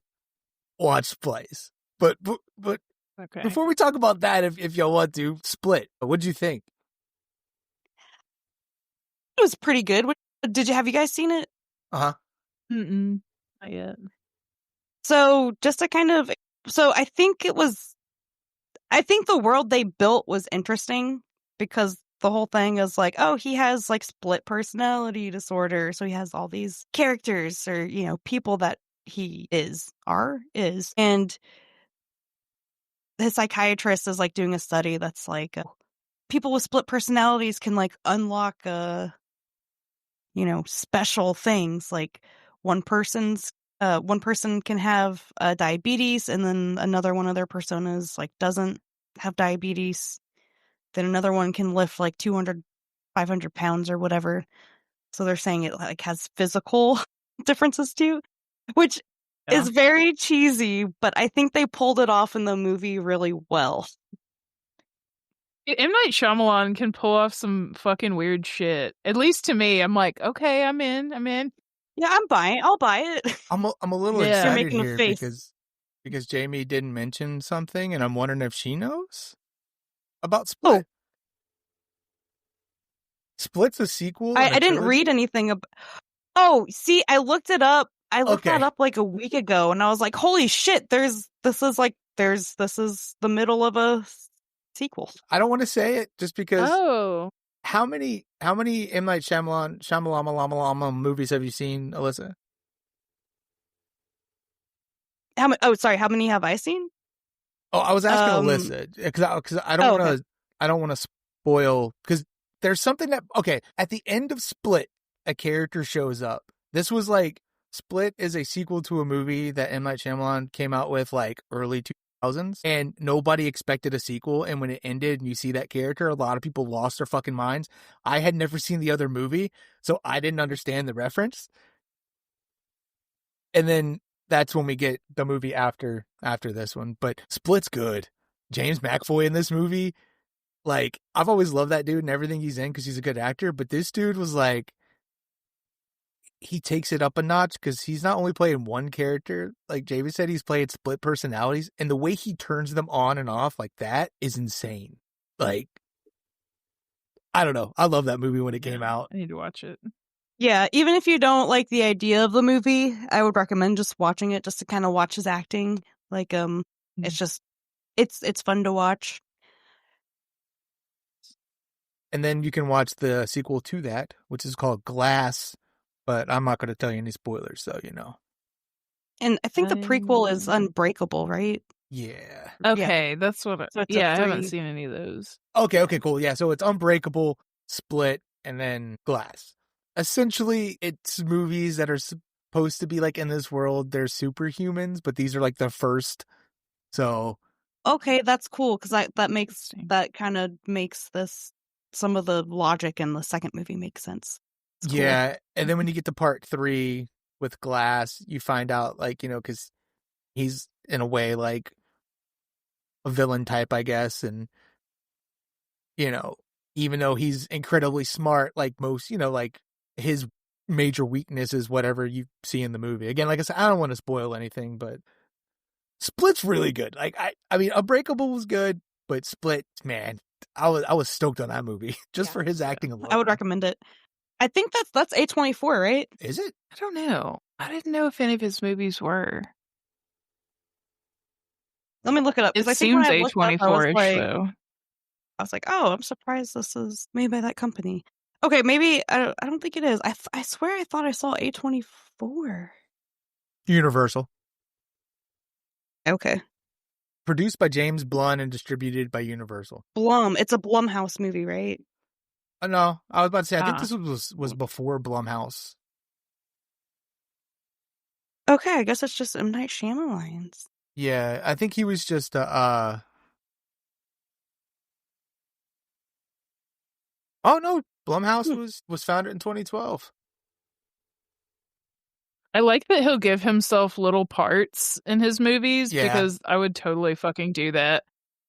Watch Splice. But okay. Before we talk about that, if y'all want to, Split. What'd you think? It was pretty good. Have you guys seen it? Uh-huh. Not yet. So just to I think the world they built was interesting because the whole thing is like, oh, he has like split personality disorder. So he has all these characters or, people that he is. And his psychiatrist is like doing a study that's like people with split personalities can like unlock special things. Like one person can have diabetes, and then another one of their personas like doesn't have diabetes. Then another one can lift like 200, 500 pounds or whatever. So they're saying it like has physical differences too, which is very cheesy, but I think they pulled it off in the movie really well. M. Night Shyamalan can pull off some fucking weird shit. At least to me, I'm like, okay, I'm in. Yeah, I'm buying. I'll buy it. I'm a little Yeah. excited You're making a here face. because Jamie didn't mention something, and I'm wondering if she knows about Split. Oh. Split's a sequel. I didn't read anything about. Oh, see, I looked it up. I looked that up like a week ago, and I was like, "Holy shit! This is the middle of a sequel." I don't want to say it just because. Oh, how many M. Night Shyamalan movies have you seen, Alyssa? How many have I seen? Oh, I was asking Alyssa because I don't want to. Okay. I don't want to spoil because there's something that at the end of Split, a character shows up. This was like Split is a sequel to a movie that M. Night Shyamalan came out with like early 2000s, and nobody expected a sequel. And when it ended, and you see that character, a lot of people lost their fucking minds. I had never seen the other movie, so I didn't understand the reference. And then that's when we get the movie after this one. But Split's good. James McAvoy in this movie, like, I've always loved that dude and everything he's in because he's a good actor. But this dude was like, he takes it up a notch because he's not only playing one character. Like Jamie said, he's playing split personalities. And the way he turns them on and off like that is insane. Like, I don't know. I love that movie when it came out. I need to watch it. Yeah, even if you don't like the idea of the movie, I would recommend just watching it just to kind of watch his acting. Like, it's just, it's fun to watch. And then you can watch the sequel to that, which is called Glass, but I'm not going to tell you any spoilers, so you know. And I think the prequel is Unbreakable, right? Yeah. Okay, that's what. So I haven't seen any of those. Okay, cool. Yeah, so it's Unbreakable, Split, and then Glass. Essentially, it's movies that are supposed to be like in this world. They're superhumans, but these are like the first. So. Okay, that's cool because that kind of makes this some of the logic in the second movie make sense. It's yeah, cool. And then when you get to part 3 with Glass, you find out like because he's in a way like a villain type, I guess, and even though he's incredibly smart, like most, like his major weakness is whatever you see in the movie. Again, like I said, I don't want to spoil anything, but Split's really good. Like I mean, Unbreakable was good, but Split, man, I was stoked on that movie just for his acting alone. I would recommend it. I think that's A24, right? Is it? I don't know. I didn't know if any of his movies were. Let me look it up. It seems A24-ish, though. I was like, oh, I'm surprised this is made by that company. Okay, maybe I don't think it is. I swear I thought I saw A24. Universal. Okay. Produced by James Blum and distributed by Universal. Blum. It's a Blumhouse movie, right? No, I was about to say, I think this was before Blumhouse. Okay, I guess it's just M. Night Shyamalan's. Yeah, I think he was just Oh no, Blumhouse was founded in 2012. I like that he'll give himself little parts in his movies because I would totally fucking do that.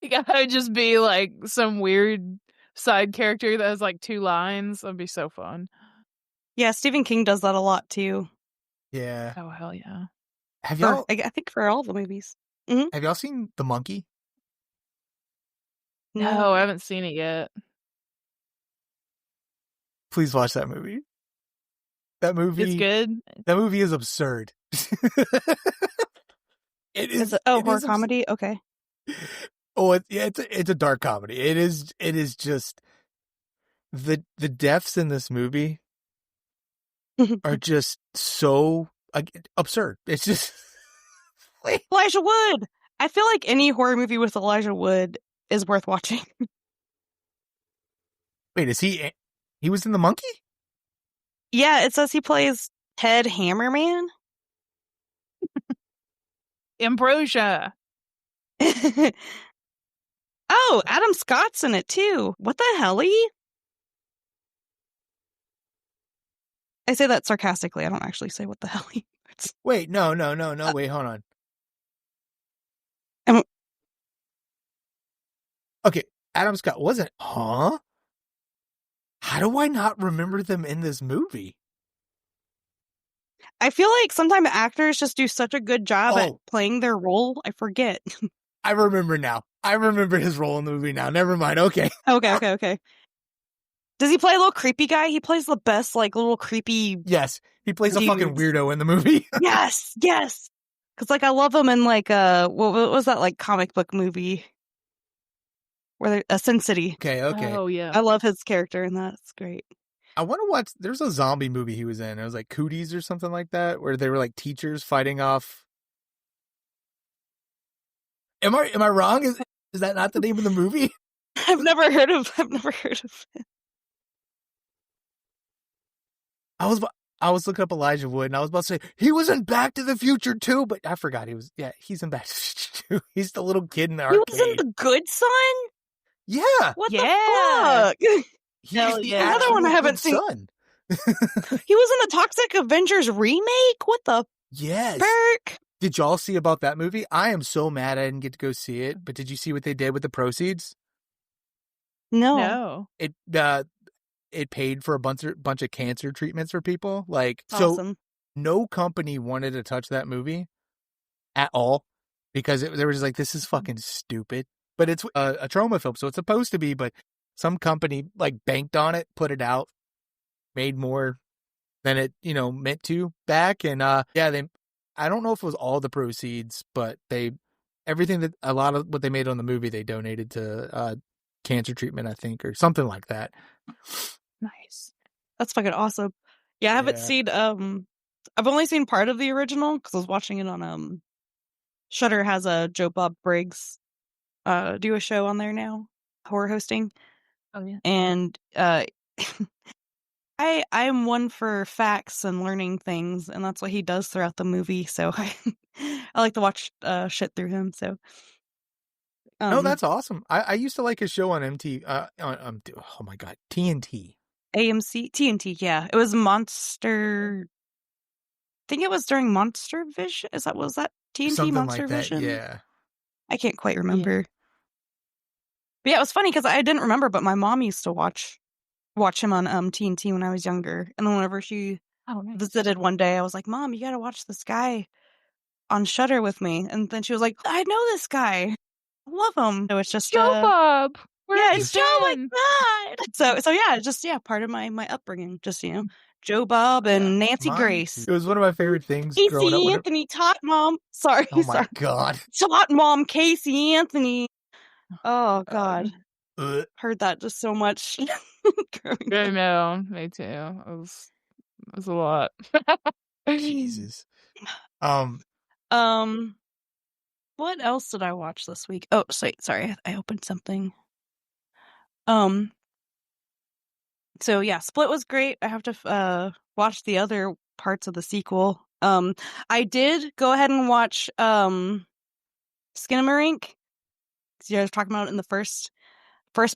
I would just be like some weird side character that has like 2 lines. That'd be so fun. Yeah, Stephen King does that a lot too. Yeah. Oh hell yeah. Have y'all? I think for all the movies. Mm-hmm. Have y'all seen The Monkey? No, I haven't seen it yet. Please watch that movie. That movie. It's good. That movie is absurd. It is. Horror comedy. Okay. Oh, it's a dark comedy. It is just the deaths in this movie are just so absurd. It's just Elijah Wood. I feel like any horror movie with Elijah Wood is worth watching. Wait, is he was in The Monkey? Yeah, it says he plays Ted Hammerman. Ambrosia. Oh, Adam Scott's in it too. What the helly? I say that sarcastically. I don't actually say what the helly. Wait, no. Wait, hold on. Okay, Adam Scott wasn't. Huh? How do I not remember them in this movie? I feel like sometimes actors just do such a good job at playing their role. I forget. I remember now. I remember his role in the movie now. Never mind. Okay. Okay. Does he play a little creepy guy? He plays the best, like, little creepy... Yes. He plays a fucking weirdo in the movie. Yes. Because, like, I love him in, like, what was that, like, comic book movie? Where Sin City. Okay. Oh, yeah. I love his character in that. It's great. I want to watch... There's a zombie movie he was in. It was like Cooties or something like that, where they were like teachers fighting off... Am I wrong? Is that not the name of the movie? I've never heard of it. I was looking up Elijah Wood, and I was about to say he was in Back to the Future too, but I forgot he's in Back to the Future too. He's the little kid in the arcade. He was in The Good Son? Yeah. What the fuck? He's the other one I haven't seen. Son. He was in the Toxic Avengers remake? What the perk? Did y'all see about that movie? I am so mad I didn't get to go see it, but did you see what they did with the proceeds? No. It paid for a bunch of cancer treatments for people. Like, awesome. So no company wanted to touch that movie at all because they were just like, this is fucking stupid. But it's a trauma film, so it's supposed to be, but some company like banked on it, put it out, made more than it, meant to back. And I don't know if it was all the proceeds, but a lot of what they made on the movie, they donated to cancer treatment, I think, or something like that. Nice. That's fucking awesome. Yeah, I haven't seen, I've only seen part of the original because I was watching it on, Shudder has a Joe Bob Briggs, do a show on there now, horror hosting. Oh, yeah. And, I am one for facts and learning things, and that's what he does throughout the movie. So I like to watch shit through him. So, no, that's awesome. I used to like his show on oh my god, TNT, AMC, TNT. Yeah, it was Monster. I think it was during Monster Vision. Was that TNT? Something Monster like that, Vision? yeah. I can't quite remember. Yeah. But yeah, it was funny because I didn't remember, but my mom used to watch him on TNT when I was younger. And then whenever she visited one day, I was like, Mom, you gotta watch this guy on Shudder with me. And then she was like, I know this guy. I love him. So it's just Joe Bob. It's Joe like that. So yeah, just part of my upbringing. Just Joe Bob and Nancy Grace. It was one of my favorite things growing up. Casey Anthony taught Mom. Sorry. Oh my god. Taught Mom Casey Anthony. Oh god. Heard that just so much. I know, me too. It was a lot. Jesus. What else did I watch this week? Oh, sorry, I opened something. So yeah, Split was great. I have to watch the other parts of the sequel. I did go ahead and watch Skinamarink. You guys were talking about it in the first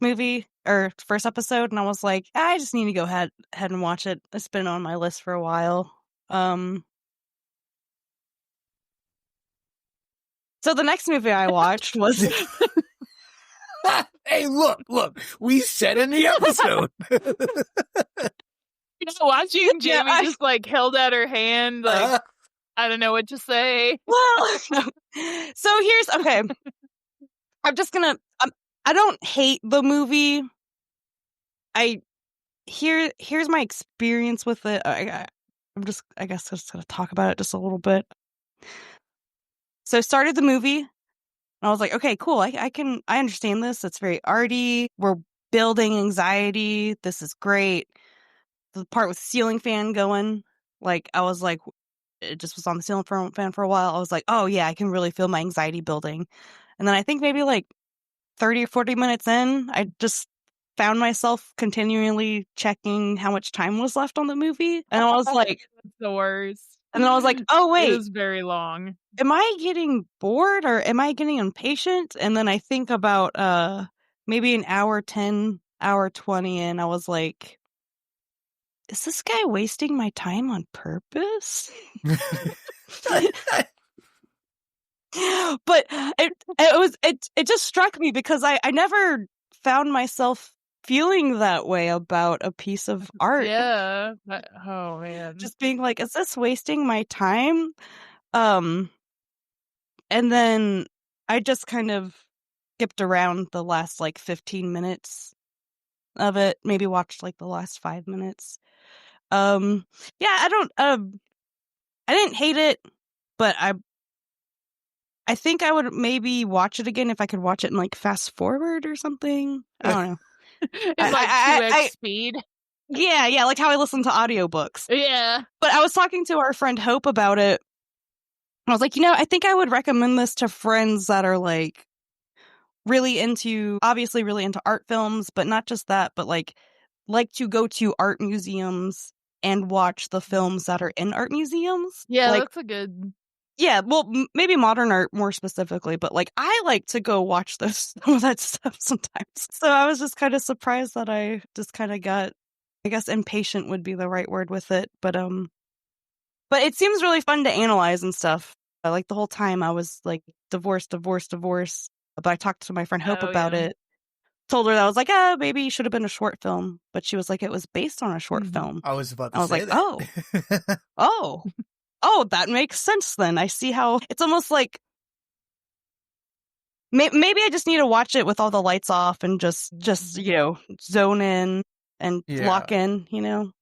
movie or first episode, and I was like, I just need to go ahead and watch it. It's been on my list for a while. So the next movie I watched was hey, look, we said in the episode. Watching Jamie just like held out her hand, like I don't know what to say. Well, so okay. I'm just gonna. I don't hate the movie. Here's my experience with it. I guess just gonna talk about it just a little bit. So I started the movie, and I was like, okay, cool. I understand this. It's very arty. We're building anxiety. This is great. The part with ceiling fan going, like I was like, it just was on the ceiling fan for a while. I was like, oh yeah, I can really feel my anxiety building. And then I think maybe like 30 or 40 minutes in, I just found myself continually checking how much time was left on the movie. And I was like, that's the worst. And then I was like, oh, wait. It was very long. Am I getting bored or am I getting impatient? And then I think about maybe an hour 10, hour 20 in, I was like, is this guy wasting my time on purpose? But it just struck me because I never found myself feeling that way about a piece of art. Yeah. Oh man. Just being like, is this wasting my time? And then I just kind of skipped around the last like 15 minutes of it, maybe watched like the last 5 minutes. Yeah, I didn't hate it, but I think I would maybe watch it again if I could watch it in like fast forward or something. I don't know. It's like 2x speed. Yeah, like how I listen to audiobooks. Yeah. But I was talking to our friend Hope about it. I was like, I think I would recommend this to friends that are like obviously really into art films, but not just that, but like to go to art museums and watch the films that are in art museums. Yeah, like, that's a good... Yeah, well, maybe modern art more specifically, but like I like to go watch some of that stuff sometimes. So I was just kind of surprised that I just kind of got, I guess impatient would be the right word with it, but it seems really fun to analyze and stuff. Like the whole time I was like divorce. But I talked to my friend Hope about it. Told her that I was like, maybe it should have been a short film. But she was like, it was based on a short film. I was about to say that. Oh, that makes sense then. I see how it's almost like maybe I just need to watch it with all the lights off and just zone in and lock in,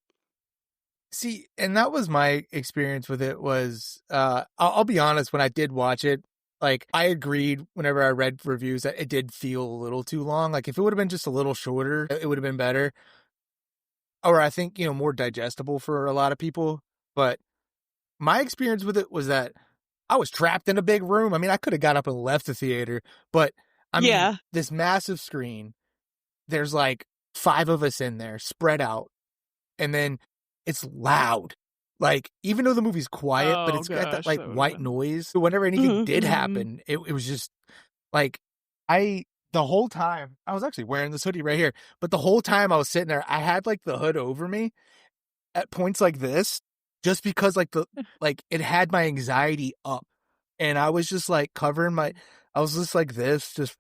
See, and that was my experience with it was, I'll be honest, when I did watch it, like, I agreed whenever I read reviews that it did feel a little too long. Like, if it would have been just a little shorter, it would have been better. Or I think, more digestible for a lot of people. But my experience with it was that I was trapped in a big room. I mean, I could have got up and left the theater, but I mean, this massive screen, there's like 5 of us in there spread out. And then it's loud. Like, even though the movie's quiet, but it's got that like white noise. So whenever anything did happen, it was just like, the whole time, I was actually wearing this hoodie right here, but the whole time I was sitting there, I had like the hood over me at points like this, just because like it had my anxiety up. And I was just like I was just like this, just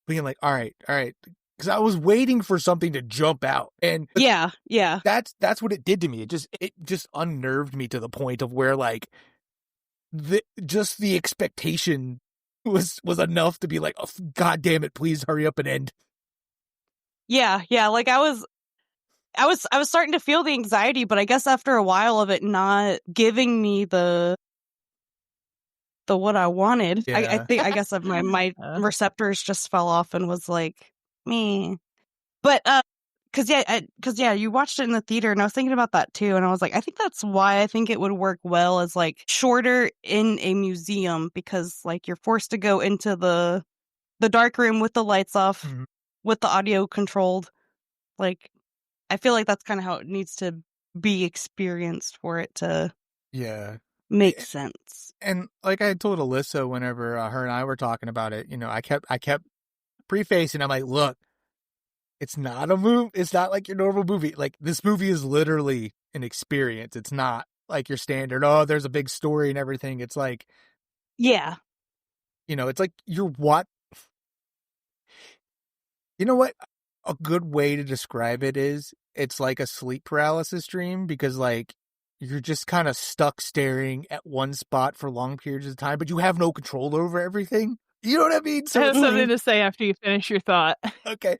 being like, all right. Because I was waiting for something to jump out, and yeah, that's what it did to me. It just unnerved me to the point of where like the expectation was enough to be like, oh, God damn it, please hurry up and end. Yeah. Like I was starting to feel the anxiety, but I guess after a while of it not giving me the what I wanted, I think I guess my receptors just fell off and was like, me. But because you watched it in the theater, and I was thinking about that too, and I was like, I think that's why I think it would work well as like shorter in a museum, because like you're forced to go into the dark room with the lights off, with the audio controlled. Like, I feel like that's kind of how it needs to be experienced for it to make sense. And like I told Alyssa whenever her and I were talking about it, I kept prefacing, I'm like, look, it's not a movie. It's not like your normal movie. Like, this movie is literally an experience. It's not like your standard, there's a big story and everything. It's like, it's like you're what? You know what? A good way to describe it is it's like a sleep paralysis dream, because like you're just kind of stuck staring at one spot for long periods of time, but you have no control over everything. You know what I mean? So I have something to say after you finish your thought. Okay.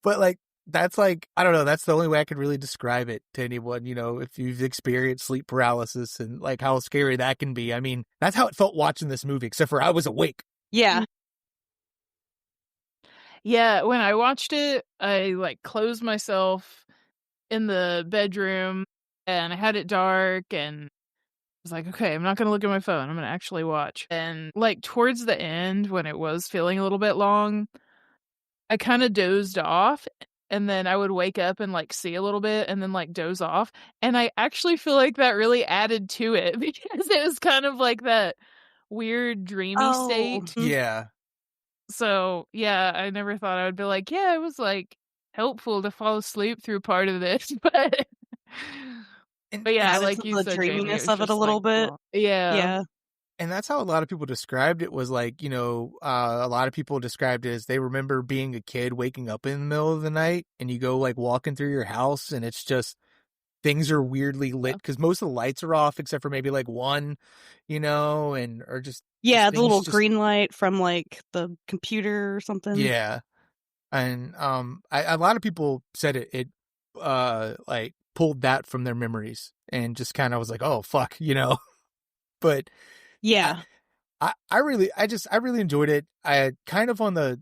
But like, that's like, I don't know, that's the only way I could really describe it to anyone, if you've experienced sleep paralysis and like how scary that can be. I mean, that's how it felt watching this movie, except for I was awake. Yeah. Yeah, when I watched it, I like closed myself in the bedroom and I had it dark, and I was like, okay, I'm not going to look at my phone. I'm going to actually watch. And like towards the end, when it was feeling a little bit long, I kind of dozed off, and then I would wake up and like see a little bit and then like doze off. And I actually feel like that really added to it, because it was kind of like that weird dreamy state. Yeah. So yeah, I never thought I would be like, yeah, it was like helpful to fall asleep through part of this, but yeah, like you the said, dreaminess Jamie, of it a little bit. Yeah. And that's how a lot of people described it, was like, a lot of people described it as they remember being a kid waking up in the middle of the night and you go like walking through your house and it's just things are weirdly lit because most of the lights are off except for maybe like one, or just the little just, green light from like the computer or something. Yeah. And a lot of people said it like pulled that from their memories and just kind of was like, oh fuck, But yeah, I really enjoyed it. I kind of on the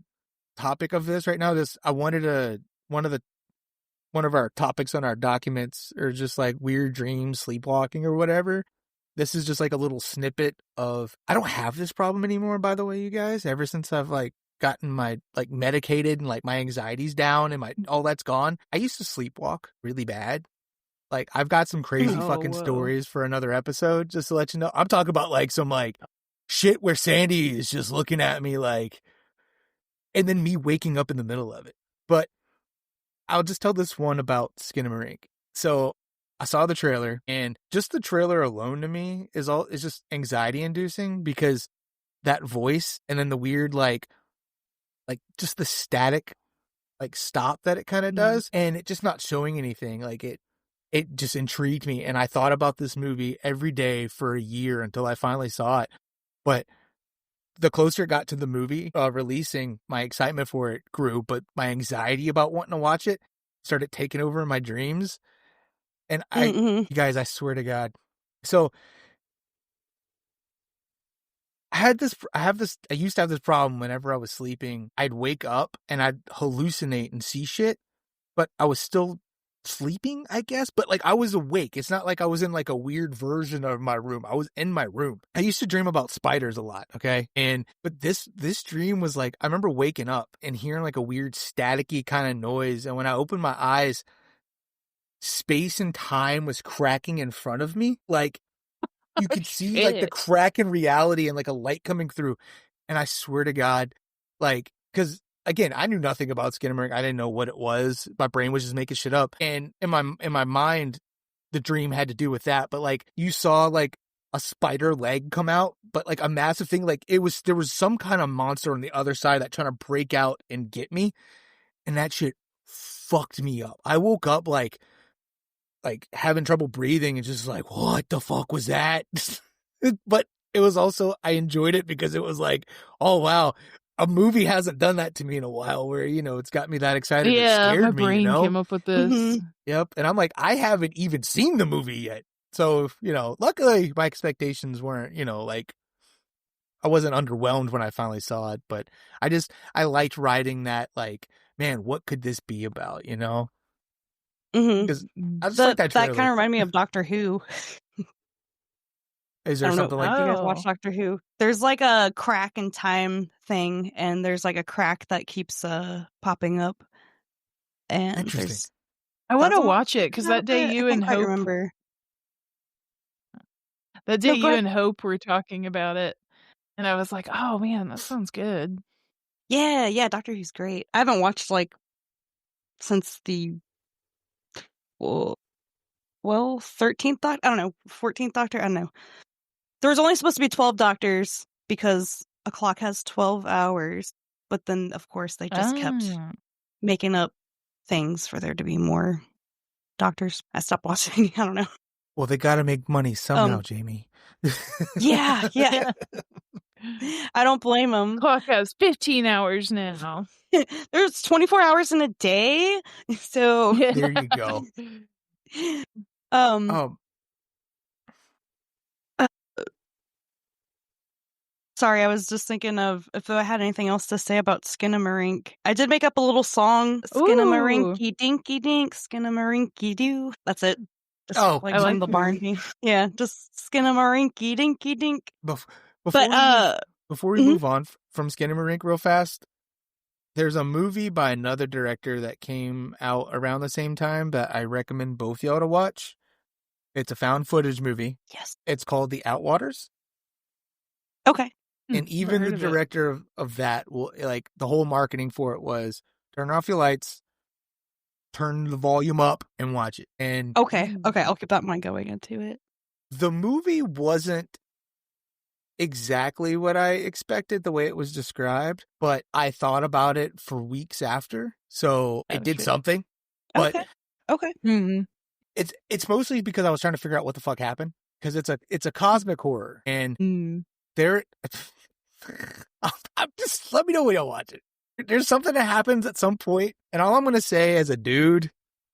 topic of this right now. I wanted one of our topics on our documents are just like weird dreams, sleepwalking, or whatever. This is just like a little snippet of. I don't have this problem anymore, by the way, you guys. Ever since I've like gotten my like medicated and like my anxiety's down and all that's gone. I used to sleepwalk really bad. Like, I've got some crazy fucking stories for another episode, just to let you know. I'm talking about, like, some, like, shit where Sandy is just looking at me, like, and then me waking up in the middle of it. But I'll just tell this one about Skinamarink. So, I saw the trailer, and just the trailer alone to me is just anxiety-inducing, because that voice, and then the weird, like, just the static, like, stop that it kind of does, and it just not showing anything, like, it just intrigued me, and I thought about this movie every day for a year until I finally saw it. But the closer it got to the movie releasing, my excitement for it grew, but my anxiety about wanting to watch it started taking over in my dreams. And you guys, I swear to God. So I used to have this problem whenever I was sleeping. I'd wake up and I'd hallucinate and see shit, but I was still sleeping, I guess, but like I was awake. It's not like I was in like a weird version of my room. I was in my room. I used to dream about spiders a lot, okay? But this dream was like, I remember waking up and hearing like a weird staticky kind of noise, and when I opened my eyes, space and time was cracking in front of me. Like, you could see like the crack in reality and like a light coming through. And I swear to God, like, because again, I knew nothing about Skinamarink. I didn't know what it was. My brain was just making shit up. And in my mind, the dream had to do with that. But like, you saw like a spider leg come out, but like a massive thing. Like there was some kind of monster on the other side that trying to break out and get me. And that shit fucked me up. I woke up like having trouble breathing and just like, what the fuck was that? But it was also, I enjoyed it because it was like, oh wow, a movie hasn't done that to me in a while where, it's got me that excited. Yeah, it scared my me, brain came up with this. Yep. And I'm like, I haven't even seen the movie yet. So, luckily my expectations weren't, like, I wasn't underwhelmed when I finally saw it, but I liked writing that, like, man, what could this be about, Because I just like that trailer. That kind of reminded me of Doctor Who. Is there something like that? You guys watch Doctor Who? There's like a crack in time thing, and there's like a crack that keeps popping up. And interesting. I want to watch it because that day you and Hope remember. That day you and Hope were talking about it, and I was like, "Oh man, that sounds good." Yeah, Doctor Who's great. I haven't watched like since the 13th Doctor. I don't know, 14th Doctor. I don't know. There was only supposed to be 12 doctors because a clock has 12 hours. But then, of course, they just kept making up things for there to be more doctors. I stopped watching. I don't know. Well, they got to make money somehow, Jamie. Yeah. I don't blame them. Clock has 15 hours now. There's 24 hours in a day. So there you go. Sorry, I was just thinking of if I had anything else to say about Skinamarink. I did make up a little song, Skinamarinky dinky dink, Skinamarinky doo. That's it. Just I like the barn. Yeah, just Skinamarinky dinky dink. Before we move on from Skinamarink real fast, there's a movie by another director that came out around the same time that I recommend both y'all to watch. It's a found footage movie. Yes. It's called The Outwaters. Okay. And even the director of that will, like, the whole marketing for it was turn off your lights, turn the volume up, and watch it. And okay, I'll keep that in mind going into it. The movie wasn't exactly what I expected the way it was described, but I thought about it for weeks after, so it did something. But Okay. Mm-hmm. It's mostly because I was trying to figure out what the fuck happened, because it's a cosmic horror, and there. I'm just let me know when you'll watch it. There's something that happens at some point, and all I'm gonna say as a dude,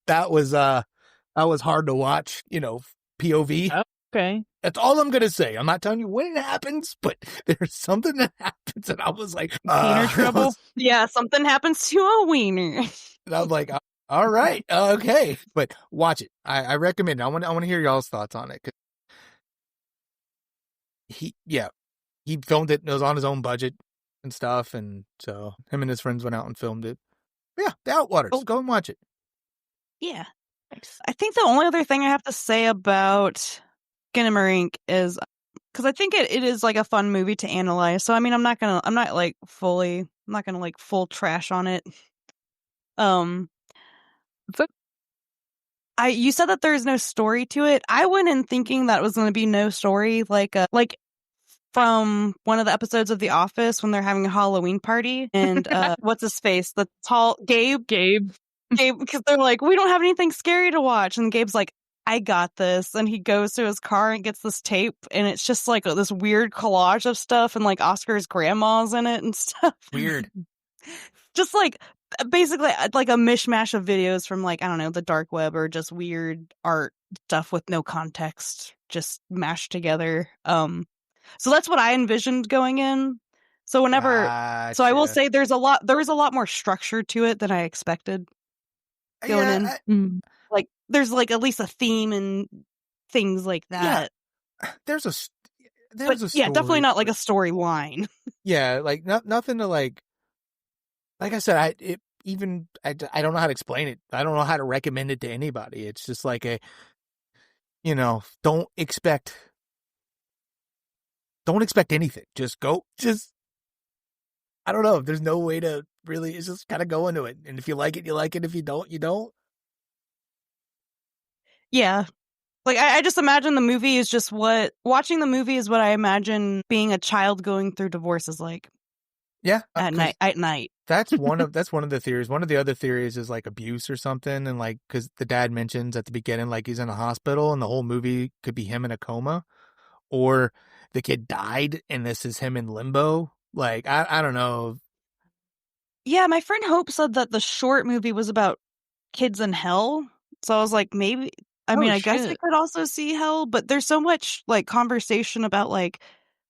that was hard to watch. POV. Okay. That's all I'm gonna say. I'm not telling you when it happens, but there's something that happens, and I was like, wiener trouble. Yeah, something happens to a wiener. And I'm like, all right, okay, but watch it. I recommend it. I want to hear y'all's thoughts on it. He filmed it. It was on his own budget and stuff, and so him and his friends went out and filmed it. But yeah, The Outwaters. Go and watch it. Yeah. I think the only other thing I have to say about Skinamarink is because I think it is like a fun movie to analyze. So I mean, I'm not like full trash on it. You said that there's no story to it. I went in thinking that it was going to be no story, like from one of the episodes of The Office when they're having a Halloween party, and what's his face, the tall Gabe, because they're like, we don't have anything scary to watch, and Gabe's like, I got this, and he goes to his car and gets this tape, and it's just like this weird collage of stuff, and like Oscar's grandma's in it and stuff. Weird. Just like basically like a mishmash of videos from like, I don't know, the dark web, or just weird art stuff with no context, just mashed together. So that's what I envisioned going in. So Gotcha. So I will say there was a lot more structure to it than I expected going in. Like there's like at least a theme and things like that. Yeah, there's a story. Yeah, definitely not like a storyline. Yeah, like nothing to like I said, I don't know how to explain it. I don't know how to recommend it to anybody. It's just like don't expect anything. I don't know. There's no way to really, it's just kind of go into it. And if you like it, you like it. If you don't, you don't. Yeah. Like, I just imagine the movie is just watching the movie is what I imagine being a child going through divorce is like. Yeah. At night. That's one of the theories. One of the other theories is like abuse or something. And like, cause the dad mentions at the beginning, like he's in a hospital and the whole movie could be him in a coma, or the kid died and this is him in limbo. Like, I don't know. Yeah. My friend Hope said that the short movie was about kids in hell. So I was like, maybe, I guess I could also see hell, but there's so much like conversation about like,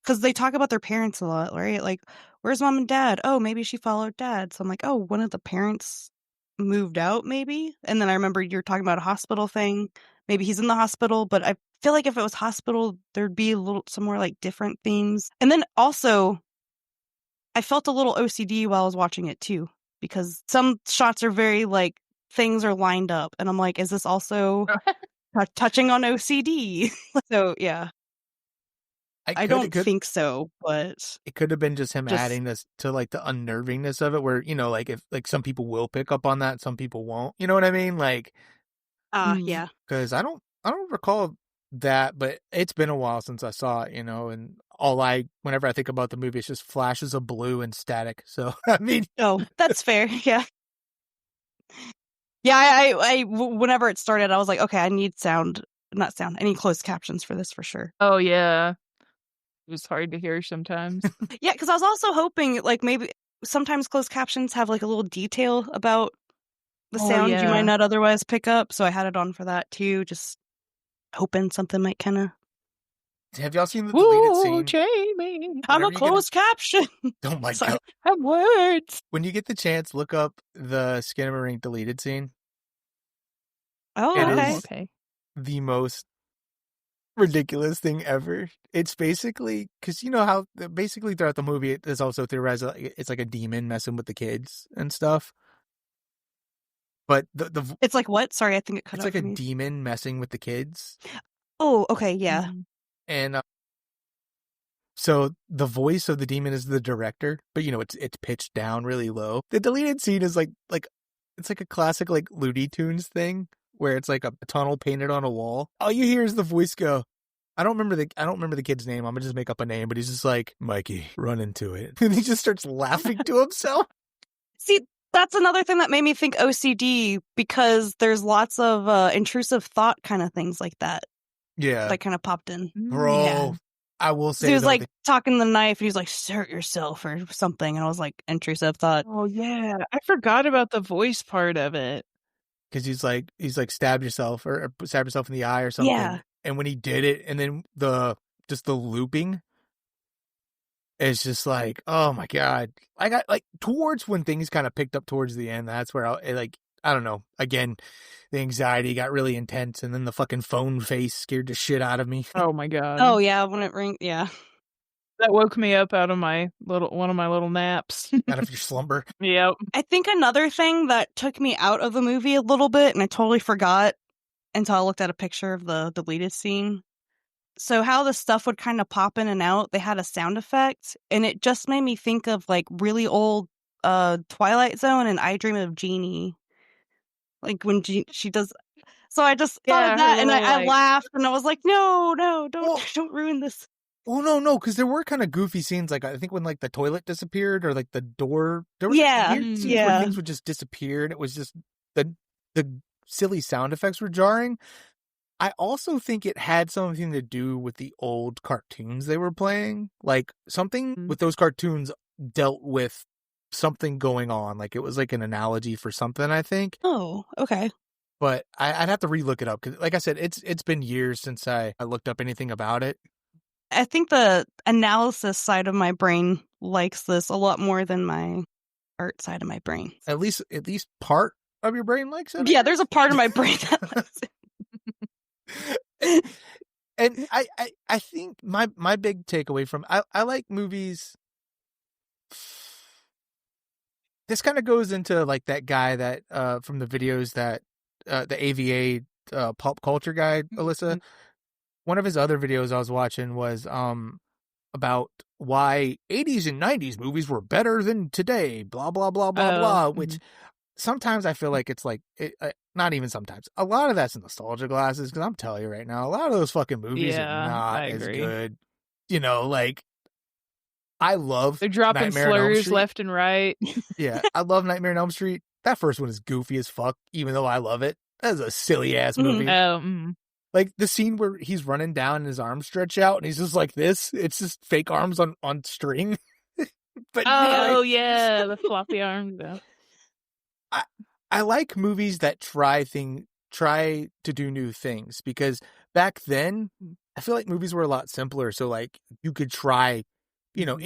because they talk about their parents a lot, right? Like, where's mom and dad? Oh, maybe she followed dad. So I'm like, oh, one of the parents moved out, maybe. And then I remember you're talking about a hospital thing. Maybe he's in the hospital, but I feel like if it was hospital, there'd be some more like different themes. And then also, I felt a little OCD while I was watching it too, because some shots are very like things are lined up, and I'm like, is this also touching on OCD? So yeah. I don't think so, but it could have been just him adding this to like the unnervingness of it, where like if like some people will pick up on that, some people won't. You know what I mean? Like, yeah. Because I don't recall that, but it's been a while since I saw it. And whenever I think about the movie, it's just flashes of blue and static. So I mean, oh, that's fair. Yeah. Yeah, I whenever it started, I was like, okay, I need I need closed captions for this for sure. Oh yeah. It was hard to hear sometimes. Yeah, because I was also hoping, like, maybe sometimes closed captions have, like, a little detail about the sound you might not otherwise pick up, so I had it on for that, too, just hoping something might kind of... Have y'all seen the deleted scene? Jamie! I'm a closed caption! Oh my God. I have words! When you get the chance, look up the Skinamarink deleted scene. Oh, okay. The most ridiculous thing ever. It's basically because you know how basically throughout the movie it is also theorized it's like a demon messing with the kids and stuff. But the it's like what? Sorry, I think it cut out. It's like a me. demon messing with the kids. Oh, okay, yeah. And so the voice of the demon is the director, but it's pitched down really low. The deleted scene is like it's like a classic like Looney Tunes thing where it's like a tunnel painted on a wall. All you hear is the voice go, I don't remember the kid's name. I'm gonna just make up a name, but he's just like, Mikey, run into it. And he just starts laughing to himself. See, that's another thing that made me think OCD, because there's lots of intrusive thought kind of things like that. Yeah. That kind of popped in. Bro, yeah. I will say, he was like talking the knife, and he's like, "Hurt yourself" or something, and I was like, intrusive thought. Oh yeah, I forgot about the voice part of it. Because he's like stab yourself or stab yourself in the eye or something. Yeah. And when he did it, and then the looping, it's just like, oh my god! I got like towards when things kind of picked up towards the end. That's where I don't know. Again, the anxiety got really intense, and then the fucking phone face scared the shit out of me. Oh my god! Oh yeah, when it rang, yeah. That woke me up out of one of my little naps. Out of your slumber. Yep. I think another thing that took me out of the movie a little bit, and I totally forgot until I looked at a picture of the deleted scene. So how the stuff would kind of pop in and out, they had a sound effect, and it just made me think of like really old Twilight Zone and I Dream of Jeannie. Like when she does. So I just thought of that, and I laughed, and I was like, no, don't ruin this. Well, no, because there were kind of goofy scenes, like I think when like the toilet disappeared or like the door. There were weird scenes where things would just disappear, and it was just the silly sound effects were jarring. I also think it had something to do with the old cartoons they were playing. Like something with those cartoons dealt with something going on. Like it was like an analogy for something, I think. Oh, okay. But I'd have to relook it up because, like I said, it's been years since I looked up anything about it. I think the analysis side of my brain likes this a lot more than my art side of my brain. At least part of your brain likes it? Yeah, there's a part of my brain that likes it. And I think my big takeaway from I like movies. This kind of goes into like that guy that from the videos that the AVA pop culture guy, Alyssa. One of his other videos I was watching was about why 80s and 90s movies were better than today, blah blah blah blah blah, which sometimes I feel like it's like not even sometimes. A lot of that's nostalgia glasses, because I'm telling you right now, a lot of those fucking movies are not as good. You know, like I love they're dropping Nightmare slurs left and right. Yeah, I love Nightmare on Elm Street. That first one is goofy as fuck, even though I love it. That is a silly ass movie. Like the scene where he's running down and his arms stretch out and he's just like this. It's just fake arms on string. But yeah, the floppy arms though. I like movies that try to do new things, because back then I feel like movies were a lot simpler. So like you could try, you know,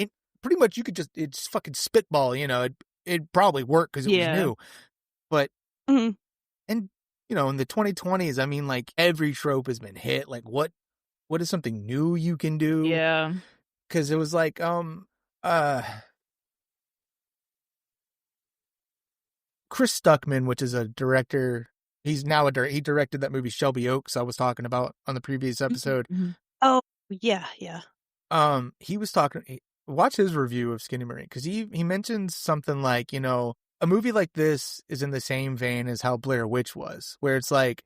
pretty much you could it's fucking spitball, you know, it'd probably work because it was new. But and you know, in the 2020s, I mean, like every trope has been hit. Like what is something new you can do? Yeah. Because it was like Chris Stuckman, which is a director. He's now he directed that movie Shelby Oaks I was talking about on the previous episode. Oh, yeah. He was talking. Watch his review of Skinamarink, because he mentions something like, you know, a movie like this is in the same vein as how Blair Witch was, where it's like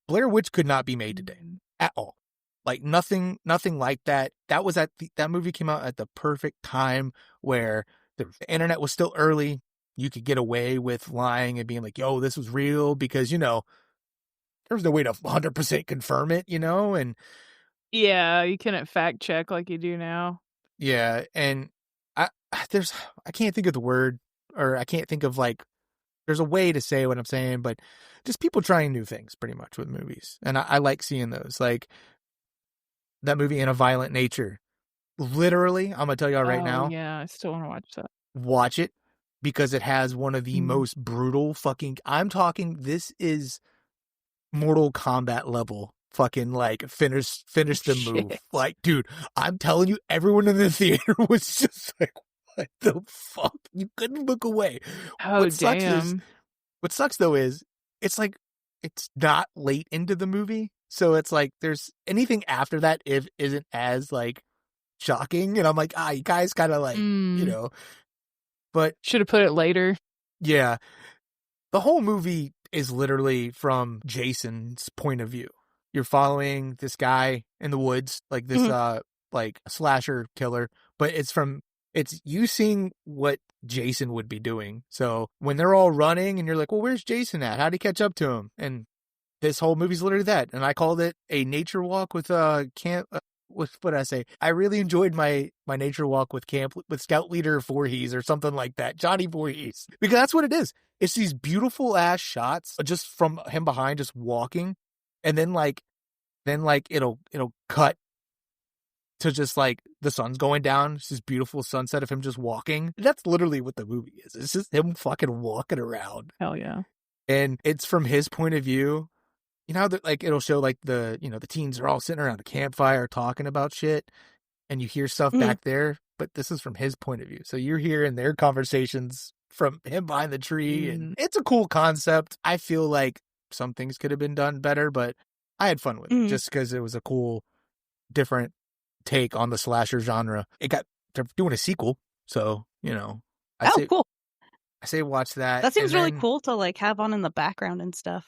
Blair Witch could not be made today at all. Like nothing like that. That was that movie came out at the perfect time where the internet was still early. You could get away with lying and being like, yo, this was real, because, you know, there was no way to 100% confirm it, you know? And yeah, you couldn't fact check like you do now. Yeah. And I can't think of the word, or I can't think of like, there's a way to say what I'm saying, but just people trying new things pretty much with movies. And I like seeing those, like that movie In a Violent Nature. Literally, I'm going to tell y'all right now. Yeah, I still want to watch that. Watch it, because it has one of the most brutal fucking, I'm talking, this is Mortal Kombat level fucking like finish the move. Like, dude, I'm telling you, everyone in the theater was just like, what the fuck? You couldn't look away. Oh, damn. What sucks though is it's like, it's not late into the movie. So it's like, there's anything after that isn't as like shocking. And I'm like, you guys kind of like, you know, but should have put it later. Yeah. The whole movie is literally from Jason's point of view. you're following this guy in the woods, like this like slasher killer, but it's you seeing what Jason would be doing. So when they're all running and you're like, well, where's Jason at? How'd he catch up to him? And this whole movie's literally that. And I called it a nature walk with what did I say? I really enjoyed my nature walk with Scout Leader Voorhees or something like that. Johnny Voorhees. Because that's what it is. It's these beautiful ass shots just from him behind just walking. And then it'll cut to just like the sun's going down. It's this beautiful sunset of him just walking. That's literally what the movie is. It's just him fucking walking around. Hell yeah. And it's from his point of view. You know, that like it'll show like the teens are all sitting around a campfire talking about shit, and you hear stuff back there, but this is from his point of view. So you're hearing their conversations from him behind the tree, and it's a cool concept. I feel like some things could have been done better, but I had fun with it just because it was a cool, different take on the slasher genre. They're doing a sequel, so cool. I say watch that. That seems really cool to like have on in the background and stuff.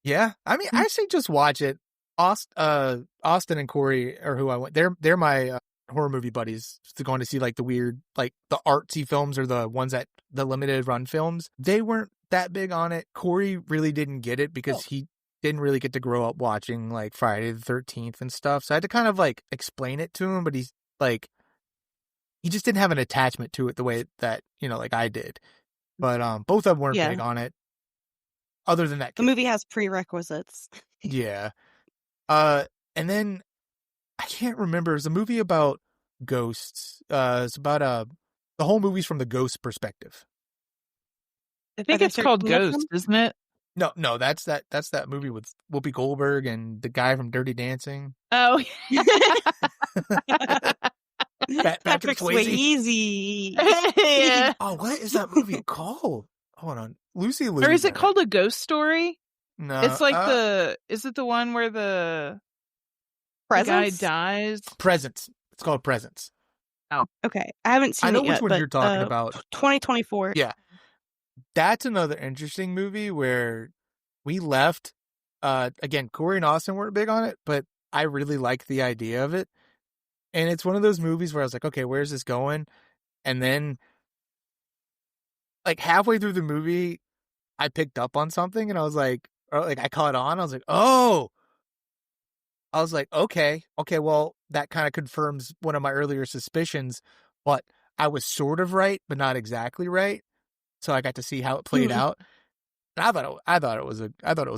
Yeah, I mean, I say just watch it. Austin and Corey are who I went. They're my horror movie buddies. To going to see like the weird, like the artsy films or the ones that the limited run films. They weren't that big on it. Corey really didn't get it because he didn't really get to grow up watching like Friday the 13th and stuff. So I had to kind of like explain it to him, but he just didn't have an attachment to it the way that like I did. But both of them weren't big on it. Other than that, the movie has prerequisites. Yeah. And then I can't remember. It's a movie about ghosts. It's about the whole movie's from the ghost perspective. I think it's called Ghost, isn't it? No, that's that movie with Whoopi Goldberg and the guy from Dirty Dancing. Oh, Patrick Swayze. Yeah. Oh, what is that movie called? Hold on, Lucy Liu. Or is it called A Ghost Story? No, it's like is it the one where the guy dies? Presence. It's called Presence. Oh, okay. I haven't seen it yet. I know which one you're talking about. 2024. Yeah, that's another interesting movie where we left. Again, Corey and Austin weren't big on it, but I really liked the idea of it. And it's one of those movies where I was like, okay, where's this going? And then, like halfway through the movie, I picked up on something, and I was like, I caught on. I was like, oh. I was like, okay, well, that kind of confirms one of my earlier suspicions, but I was sort of right, but not exactly right. So I got to see how it played out. And I thought it was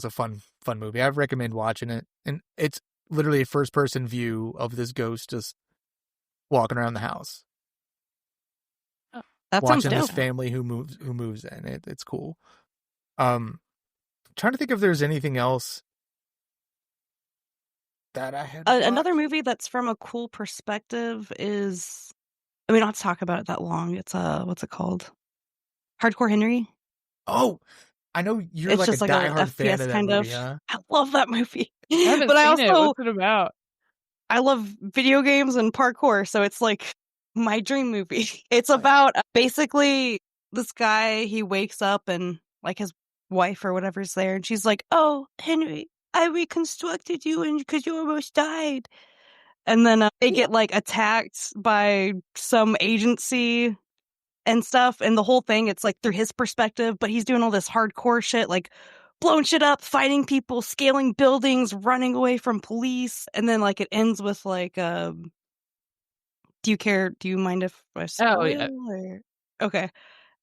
a fun movie. I recommend watching it, and it's literally a first person view of this ghost just walking around the house. That watching sounds dope. this family who moves in. It's cool. Trying to think if there's anything else that I had. Another movie that's from a cool perspective is, I mean, we don't have to talk about it that long. It's what's it called? Hardcore Henry. Oh, I know you're like a diehard fan of that movie, huh? I love that movie. I haven't seen it. What's it about? I love video games and parkour, so it's like my dream movie. It's about basically this guy, he wakes up and like his wife or whatever's there, and she's like, "Oh, Henry, I reconstructed you and because you almost died." And then they get like attacked by some agency and stuff, and the whole thing, it's like through his perspective, but he's doing all this hardcore shit, like blowing shit up, fighting people, scaling buildings, running away from police, and then like it ends with like do you mind if I spoil? Oh yeah. Okay.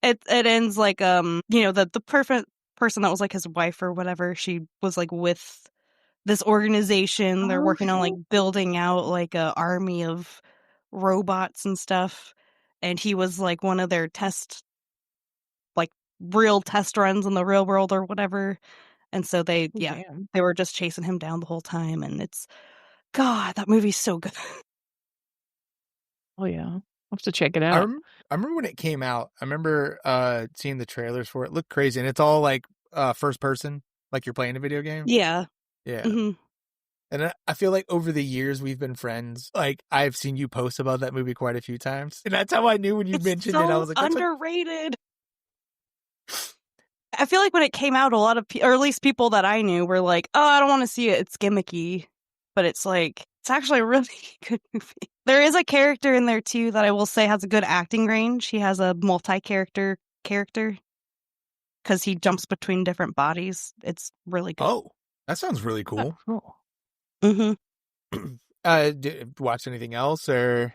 It ends like the perfect person that was like his wife or whatever, she was like with this organization. They're working on like building out like a army of robots and stuff, and he was like one of their real test runs in the real world or whatever. And so they were just chasing him down the whole time, and God, that movie's so good. Oh yeah, I'll have to check it out. I remember when it came out. I remember seeing the trailers for it. It looked crazy, and it's all like first person, like you're playing a video game. Yeah. And I feel like over the years we've been friends. Like I've seen you post about that movie quite a few times, and that's how I knew when you mentioned it. I was like, underrated. I feel like when it came out, a lot of or at least people that I knew were like, "Oh, I don't want to see it. It's gimmicky." But it's like, it's actually a really good movie. There is a character in there too that I will say has a good acting range. He has a multi-character character because he jumps between different bodies. It's really good. Oh, that sounds really cool. Cool. Watch anything else or?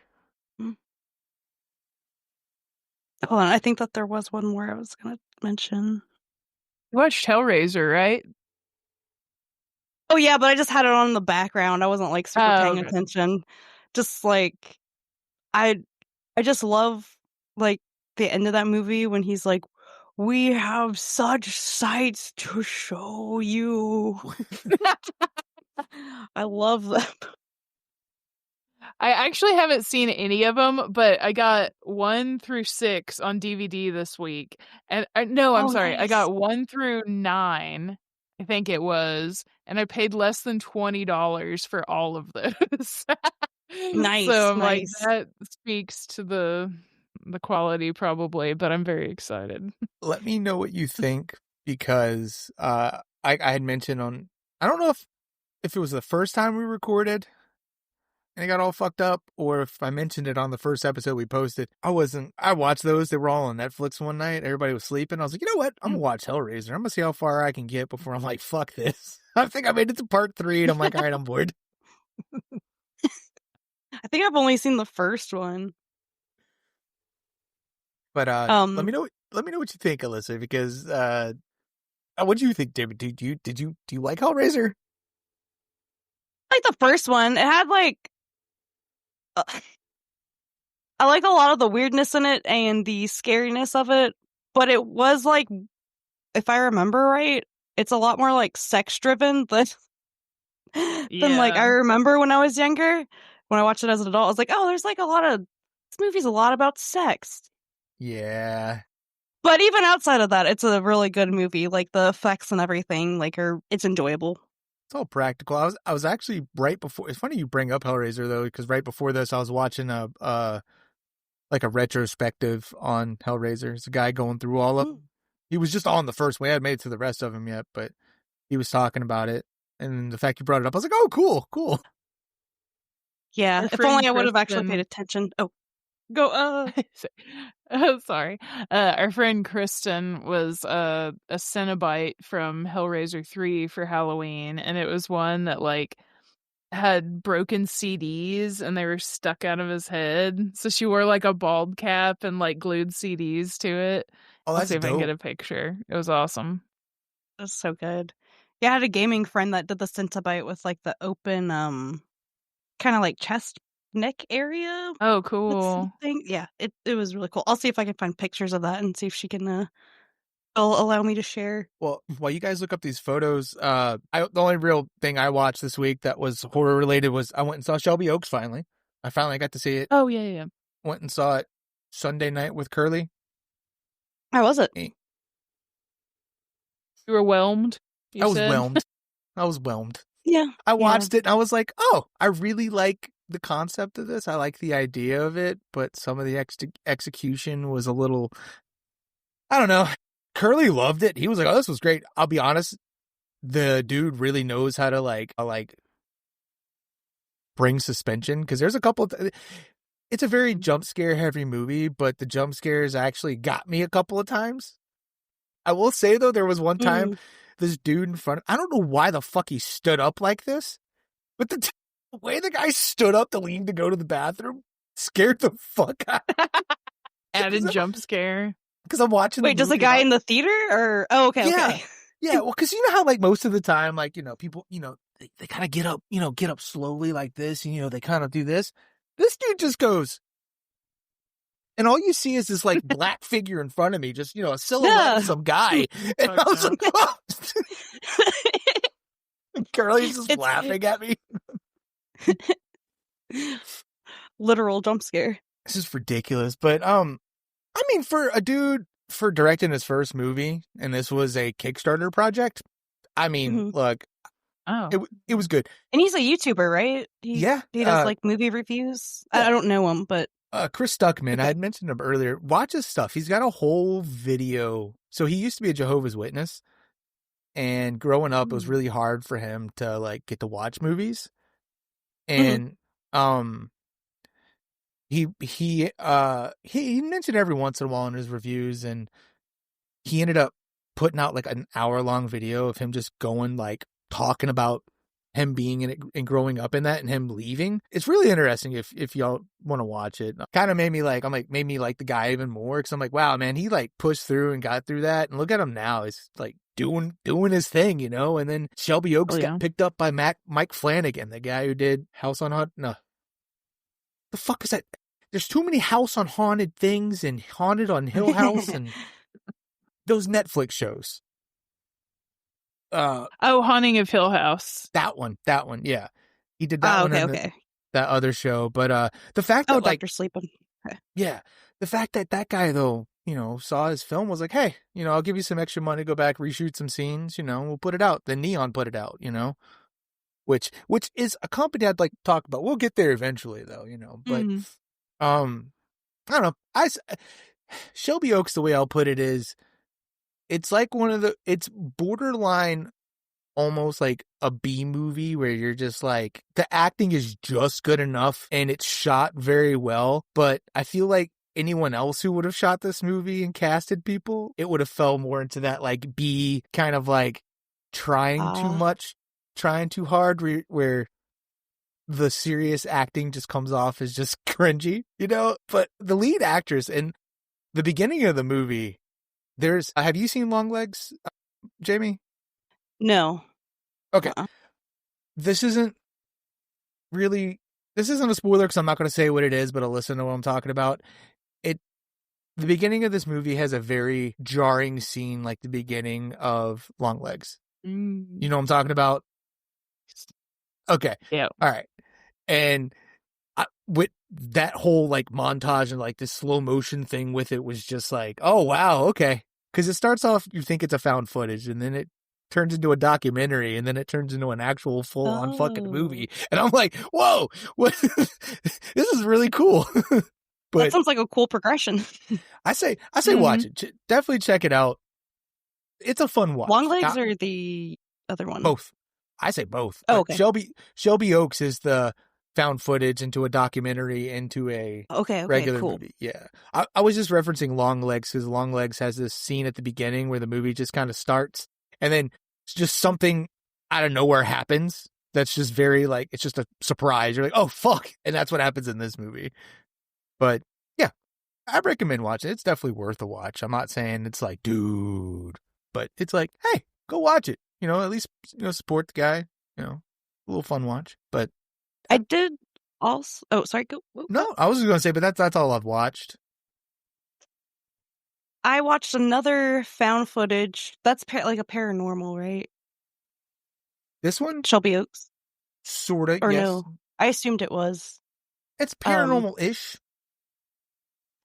Hold on, I think that there was one more I was going to mention. You watched Hellraiser, right? Oh yeah, but I just had it on in the background. I wasn't like super paying attention. Just like I just love like the end of that movie when he's like, "We have such sights to show you." I love that. I actually haven't seen any of them, but I got 1 through 6 on DVD this week. And I'm sorry. Nice. I got 1 through 9, I think it was, and I paid less than $20 for all of those. Nice. So I'm like, that speaks to the quality probably, but I'm very excited. Let me know what you think, because I had mentioned on, I don't know if it was the first time we recorded and it got all fucked up, or if I mentioned it on the first episode we posted. I watched those. They were all on Netflix one night. Everybody was sleeping. I was like, you know what? I'm going to watch Hellraiser. I'm going to see how far I can get before I'm like, fuck this. I think I made it to part 3 and I'm like, all right, I'm bored. I think I've only seen the first one. But let me know what you think, Alyssa, because what do you think, David? Do you like Hellraiser? Like the first one, it had like I like a lot of the weirdness in it and the scariness of it, but it was like, if I remember right, it's a lot more like sex driven than like I remember when I was younger. When I watched it as an adult, I was like, oh, there's like this movie's a lot about sex. Yeah. But even outside of that, it's a really good movie. Like the effects and everything, it's enjoyable. It's all practical. I was actually right before. It's funny you bring up Hellraiser though, because right before this, I was watching a retrospective on Hellraiser. It's a guy going through all of. He was just on the first one. I hadn't made it to the rest of them yet, but he was talking about it, and the fact you brought it up, I was like, oh, cool. Yeah, if only I would have actually paid attention. Oh, go. Oh, sorry. Our friend Kristen was a Cenobite from Hellraiser 3 for Halloween, and it was one that like had broken CDs and they were stuck out of his head. So she wore like a bald cap and like glued CDs to it. Oh, that's see if dope. I can get a picture. It was awesome. That's so good. Yeah, I had a gaming friend that did the Cenobite with like the open kind of like chest neck area. Oh, cool. Yeah, it was really cool. I'll see if I can find pictures of that and see if she can allow me to share. Well, while you guys look up these photos, the only real thing I watched this week that was horror related was I went and saw Shelby Oaks finally. I finally got to see it. Oh, yeah. Went and saw it Sunday night with Curly. How was it? You were whelmed? I was whelmed. Yeah. I watched it and I was like, oh, I really like the concept of this. I like the idea of it, but some of the execution was a little, I don't know. Curly loved it. He was like, oh, this was great. I'll be honest, the dude really knows how to like bring suspension, because there's a couple it's a very jump scare heavy movie, but the jump scares actually got me a couple of times. I will say though, there was one time this dude in front, I don't know why the fuck he stood up like this, but the way the guy stood up to leave to go to the bathroom scared the fuck out. Added jump scare. Because I'm watching. Wait, does the guy in the theater or? Oh, okay. Yeah. Okay. Yeah. Well, because you know how like most of the time, like, people, they kind of get up slowly like this, and they kind of do this. This dude just goes, and all you see is this like black figure in front of me, just a silhouette of some guy, and I was like, oh. Curly's just laughing at me. Literal jump scare. This is ridiculous, but I mean, for a dude for directing his first movie, and this was a Kickstarter project. I mean, look, it was good. And he's a YouTuber, right? He does like movie reviews. I don't know him, but Chris Stuckman, Okay. I had mentioned him earlier. Watch his stuff. He's got a whole video. So he used to be a Jehovah's Witness, and growing up, it was really hard for him to like get to watch movies. And he mentioned every once in a while in his reviews, and he ended up putting out like an hour-long video of him just going like talking about him being in it and growing up in that and him leaving. It's really interesting if y'all want to watch it. Kind of made me like the guy even more, because I'm like, wow, man, he like pushed through and got through that, and look at him now. He's like doing his thing, you know. And then Shelby Oaks got picked up by Mike Flanagan, the guy who did House on Haunted. No, the fuck is that? There's too many House on Haunted things and Haunted on Hill House and those Netflix shows. Haunting of Hill House. That one, yeah. He did that one. Okay. That other show, but the fact that Dr. Sleeping. Okay. Yeah, the fact that guy though, you know, saw his film, was like, hey, you know, I'll give you some extra money, go back, reshoot some scenes, you know, we'll put it out. Then Neon put it out, you know, which is a company I'd like to talk about. We'll get there eventually, though, you know. But I don't know. Shelby Oaks, the way I'll put it is, it's like it's borderline almost like a B movie where you're just like, the acting is just good enough and it's shot very well. But I feel like anyone else who would have shot this movie and casted people, it would have fell more into that like B kind of like trying too much, trying too hard, where the serious acting just comes off as just cringy, you know? But the lead actress in the beginning of the movie, have you seen Longlegs, Jamie? No. Okay. This isn't a spoiler because I'm not going to say what it is, but Alyssa know what I'm talking about. The beginning of this movie has a very jarring scene, like the beginning of Longlegs. You know what I'm talking about? Okay. Yeah. All right. And with that whole like montage and like this slow motion thing with it was just like, oh wow, okay. Because it starts off, you think it's a found footage, and then it turns into a documentary, and then it turns into an actual full-on fucking movie. And I'm like, whoa, what? This is really cool. But that sounds like a cool progression. I say watch it. Definitely check it out. It's a fun watch. Longlegs or the other one? Both. I say both. Oh, okay. Shelby Oaks is the found footage into a documentary into a regular movie. Yeah. I was just referencing Longlegs because Longlegs has this scene at the beginning where the movie just kind of starts, and then just something out of nowhere happens that's just very like, it's just a surprise. You're like, oh fuck. And that's what happens in this movie. But yeah, I recommend watching it. It's definitely worth a watch. I'm not saying it's like, dude, but it's like, hey, go watch it. You know, at least, you know, support the guy. You know, a little fun watch. But I did also. Oh, sorry. Go. No, I was just going to say, but that's all I've watched. I watched another found footage. That's like a paranormal, right? This one? Shelby Oaks? Sort of, or yes. No? I assumed it was. It's paranormal-ish.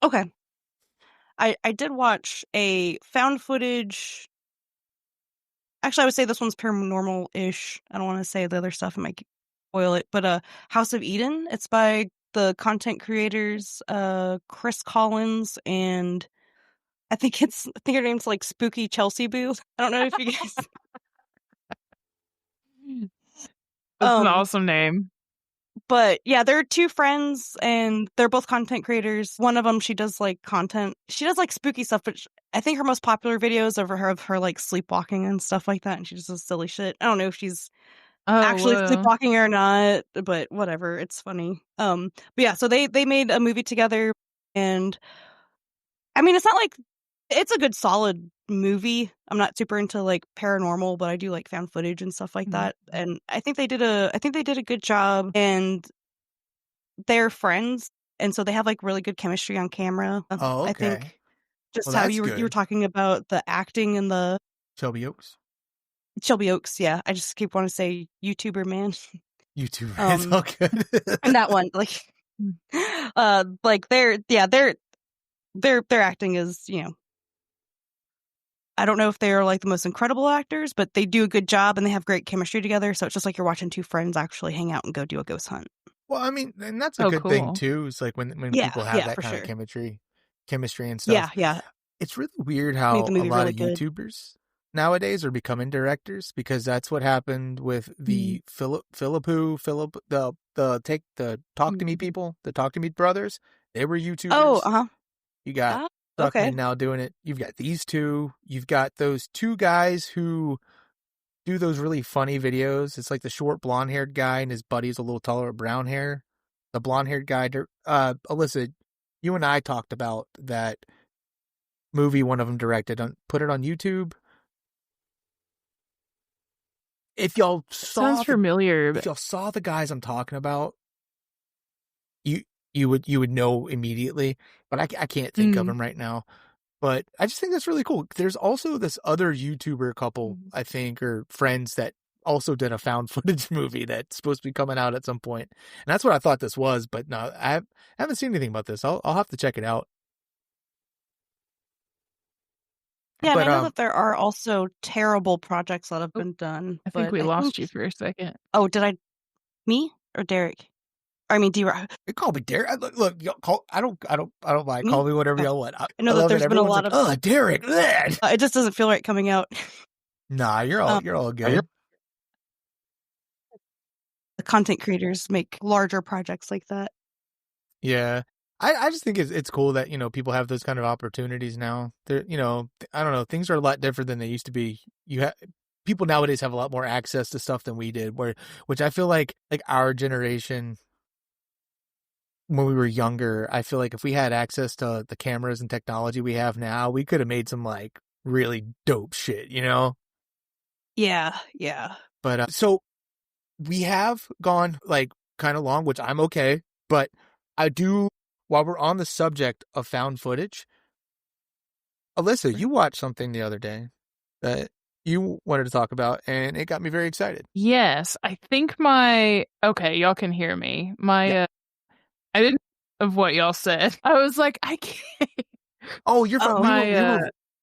Okay. I did watch a found footage. Actually, I would say this one's paranormal-ish. I don't want to say the other stuff. It might spoil it. But House of Eden. It's by the content creators Chris Collins and I think her name's like Spooky Chelsea Boo. I don't know if you guys. That's an awesome name. But yeah, they're two friends and they're both content creators. One of them, she does like content. She does like spooky stuff, but I think her most popular videos are of her like sleepwalking and stuff like that. And she just does silly shit. I don't know if she's actually sleepwalking or not, but whatever. It's funny. But yeah, so they made a movie together, and I mean, it's not like it's a good solid movie. I'm not super into like paranormal, but I do like found footage and stuff like that. And I think they did a good job, and they're friends, and so they have like really good chemistry on camera. Oh, okay. I think just how you were talking about the acting and the Shelby Oaks. Yeah. I just keep wanting to say YouTuber man. YouTuber, it's all good. And that one, like their acting is, you know, I don't know if they are like the most incredible actors, but they do a good job and they have great chemistry together. So it's just like you're watching two friends actually hang out and go do a ghost hunt. Well, I mean, and that's a good thing cool. too. It's like when Yeah, people have that for kind of sure. chemistry and stuff. Yeah. It's really weird Made the how a movie lot really of good. YouTubers nowadays are becoming directors, because that's what happened with the Philip the Talk to Me people, the Talk to Me brothers. They were YouTubers. Oh, You got okay. Duckman now doing it. You've got these two. You've got those two guys who do those really funny videos. It's like the short blonde-haired guy and his buddy's a little taller with brown hair. The blonde-haired guy, Alyssa, you and I talked about that movie one of them directed. Put it on YouTube. If y'all saw Sounds familiar. if y'all saw the guys I'm talking about, you would know immediately. But I can't think of them right now. But I just think that's really cool. There's also this other YouTuber couple, I think, or friends that also did a found footage movie that's supposed to be coming out at some point. And that's what I thought this was. But no, I haven't seen anything about this. I'll have to check it out. Yeah, but, and I know that there are also terrible projects that have been done. I think we lost you for a second. Oh, did I? Me or Derek? I mean, D-Rock. You call me Derek. Look, I don't mind. Call me whatever y'all want. I know that there's been a lot of Derek. It just doesn't feel right coming out. Nah, you're all good. The content creators make larger projects like that. Yeah. I just think it's cool that, people have those kind of opportunities now. They're, I don't know, things are a lot different than they used to be. People nowadays have a lot more access to stuff than we did, which I feel like our generation, when we were younger, I feel like if we had access to the cameras and technology we have now, we could have made some really dope shit, Yeah. But so we have gone kind of long, which I'm okay, but I do, while we're on the subject of found footage, Alyssa, you watched something the other day that you wanted to talk about, and it got me very excited. Yes, I think okay, y'all can hear me. I didn't of what y'all said. I was like, I can't. Oh, you're fine.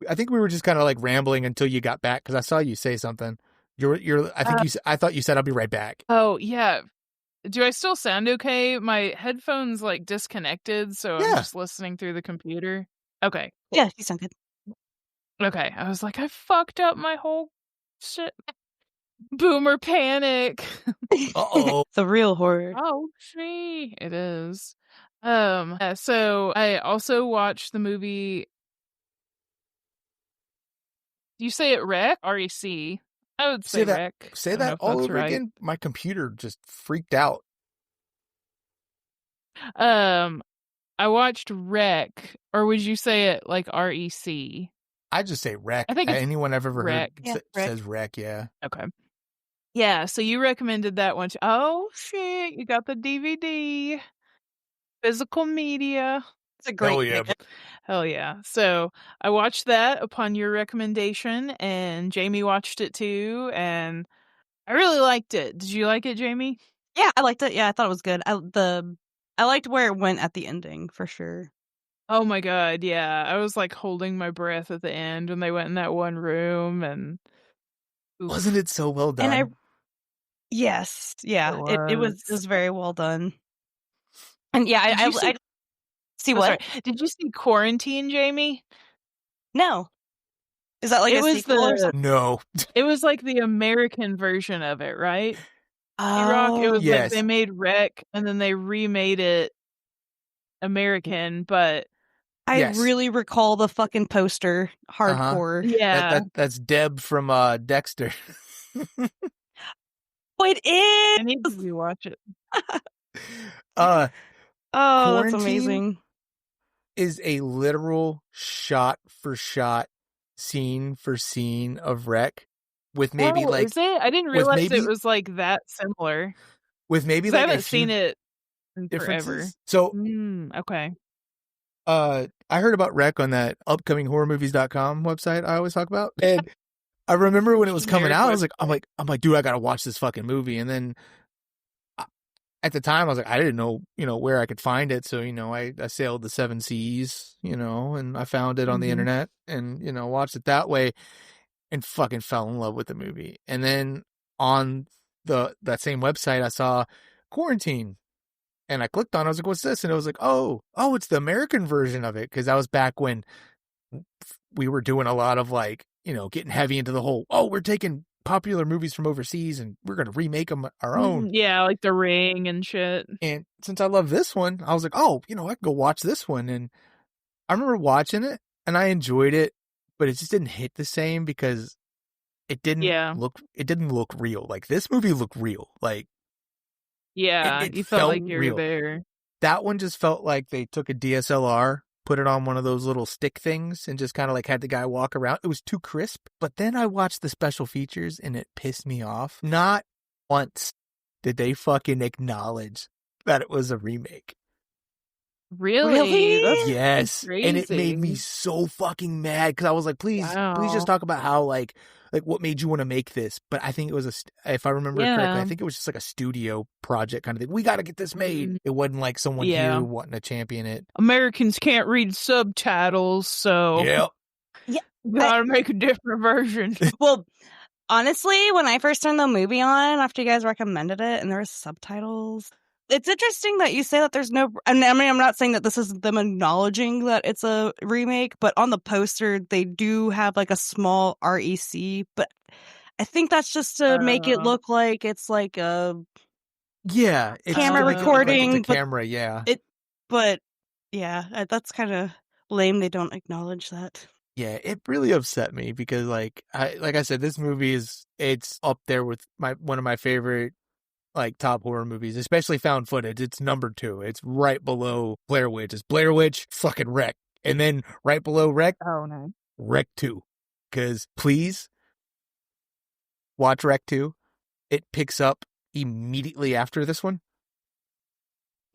I think we were just kind of rambling until you got back, because I saw you say something. I thought you said I'll be right back. Oh yeah. Do I still sound okay? My headphones disconnected, so I'm just listening through the computer. Okay. Yeah, you sound good. Okay. I was like, I fucked up my whole shit. Boomer panic. Uh-oh. The real horror. Oh, gee. It is. So I also watched the movie. Do you say it REC? REC. I would say REC. Say that all over again. My computer just freaked out. I watched REC, or would you say it like REC? I just say REC. I think anyone I've ever heard says REC, yeah. Okay. Yeah, so you recommended that one. Oh, shit. You got the DVD. Physical media. It's a great Hell yeah. So I watched that upon your recommendation, and Jamie watched it too, and I really liked it. Did you like it, Jamie? Yeah, I liked it. Yeah, I thought it was good. I liked where it went at the ending, for sure. Oh my god, yeah. I was holding my breath at the end when they went in that one room, and wasn't it so well done? Yes, yeah. It was very well done. And yeah, I see what? Sorry. Did you see Quarantine, Jamie? No. Is that a sequel or something? No. It was the American version of it, right? Oh, it was they made REC and then they remade it American, but I really recall the fucking poster hardcore. Yeah. That's Deb from Dexter. Oh, it is. I need to rewatch it. Oh, that's amazing. Is a literal shot for shot, scene for scene of REC, with maybe is it? I didn't realize it was that similar. With maybe I haven't seen it in forever. So okay. I heard about REC on that upcominghorrormovies.com website I always talk about, and I remember when it was coming out, I was I'm like, dude, I gotta watch this fucking movie. And then at the time, I was I didn't know, where I could find it. So, I sailed the 7 seas, and I found it on the internet and, watched it that way and fucking fell in love with the movie. And then on that same website, I saw Quarantine. And I clicked on it. I was like, what's this? And it was like, oh, it's the American version of it. Because that was back when we were doing a lot of like, getting heavy into the whole, we're taking popular movies from overseas and we're going to remake them our own. Yeah, like The Ring and shit. And since I love this one, I was like, I can go watch this one. And I remember watching it and I enjoyed it, but it just didn't hit the same because it didn't look real. Like this movie looked real. Like, yeah, you felt like you were there. That one just felt like they took a DSLR, put it on one of those little stick things, and just kind of like had the guy walk around. It was too crisp. But then I watched the special features and it pissed me off. Not once did they fucking acknowledge that it was a remake. Really? Yes. And it made me so fucking mad because I was like, please just talk about how like what made you want to make this. But I think it was if I remember correctly, I think it was just like a studio project kind of thing. We got to get this made. It wasn't like someone here wanting to champion it. Americans can't read subtitles, so gotta make a different version. Well, honestly, when I first turned the movie on after you guys recommended it and there were subtitles, it's interesting that you say that there's no... I mean, I'm not saying that this is them acknowledging that it's a remake, but on the poster, they do have like a small REC, but I think that's just to make it look like it's like a... Yeah. Camera recording. Like it's a camera, yeah. But, yeah, that's kind of lame they don't acknowledge that. Yeah, it really upset me because, like I said, this movie it's up there with one of my favorite like top horror movies, especially found footage. It's number 2. It's right below Blair Witch. It's Blair Witch, fucking REC. And then right below REC, no. REC 2. Because please watch REC 2. It picks up immediately after this one.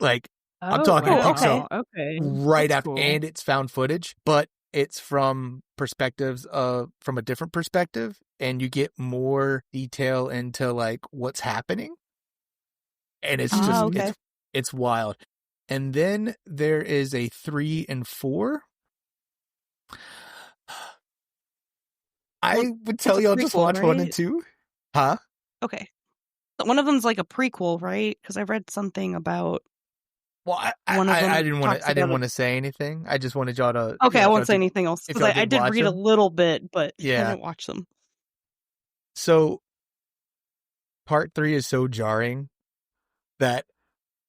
Like, I'm talking it picks up right That's after, cool. and it's found footage, but it's from perspectives from a different perspective, and you get more detail into like what's happening. And it's just, it's wild. And then there is a 3 and 4. I would tell y'all just watch 1 and 2. Huh? Okay. One of them's like a prequel, right? Because I read something about... Well, I didn't want to say anything. I just wanted y'all to... Okay, I won't say anything else. Because I did read a little bit, but I didn't watch them. So, part 3 is so jarring that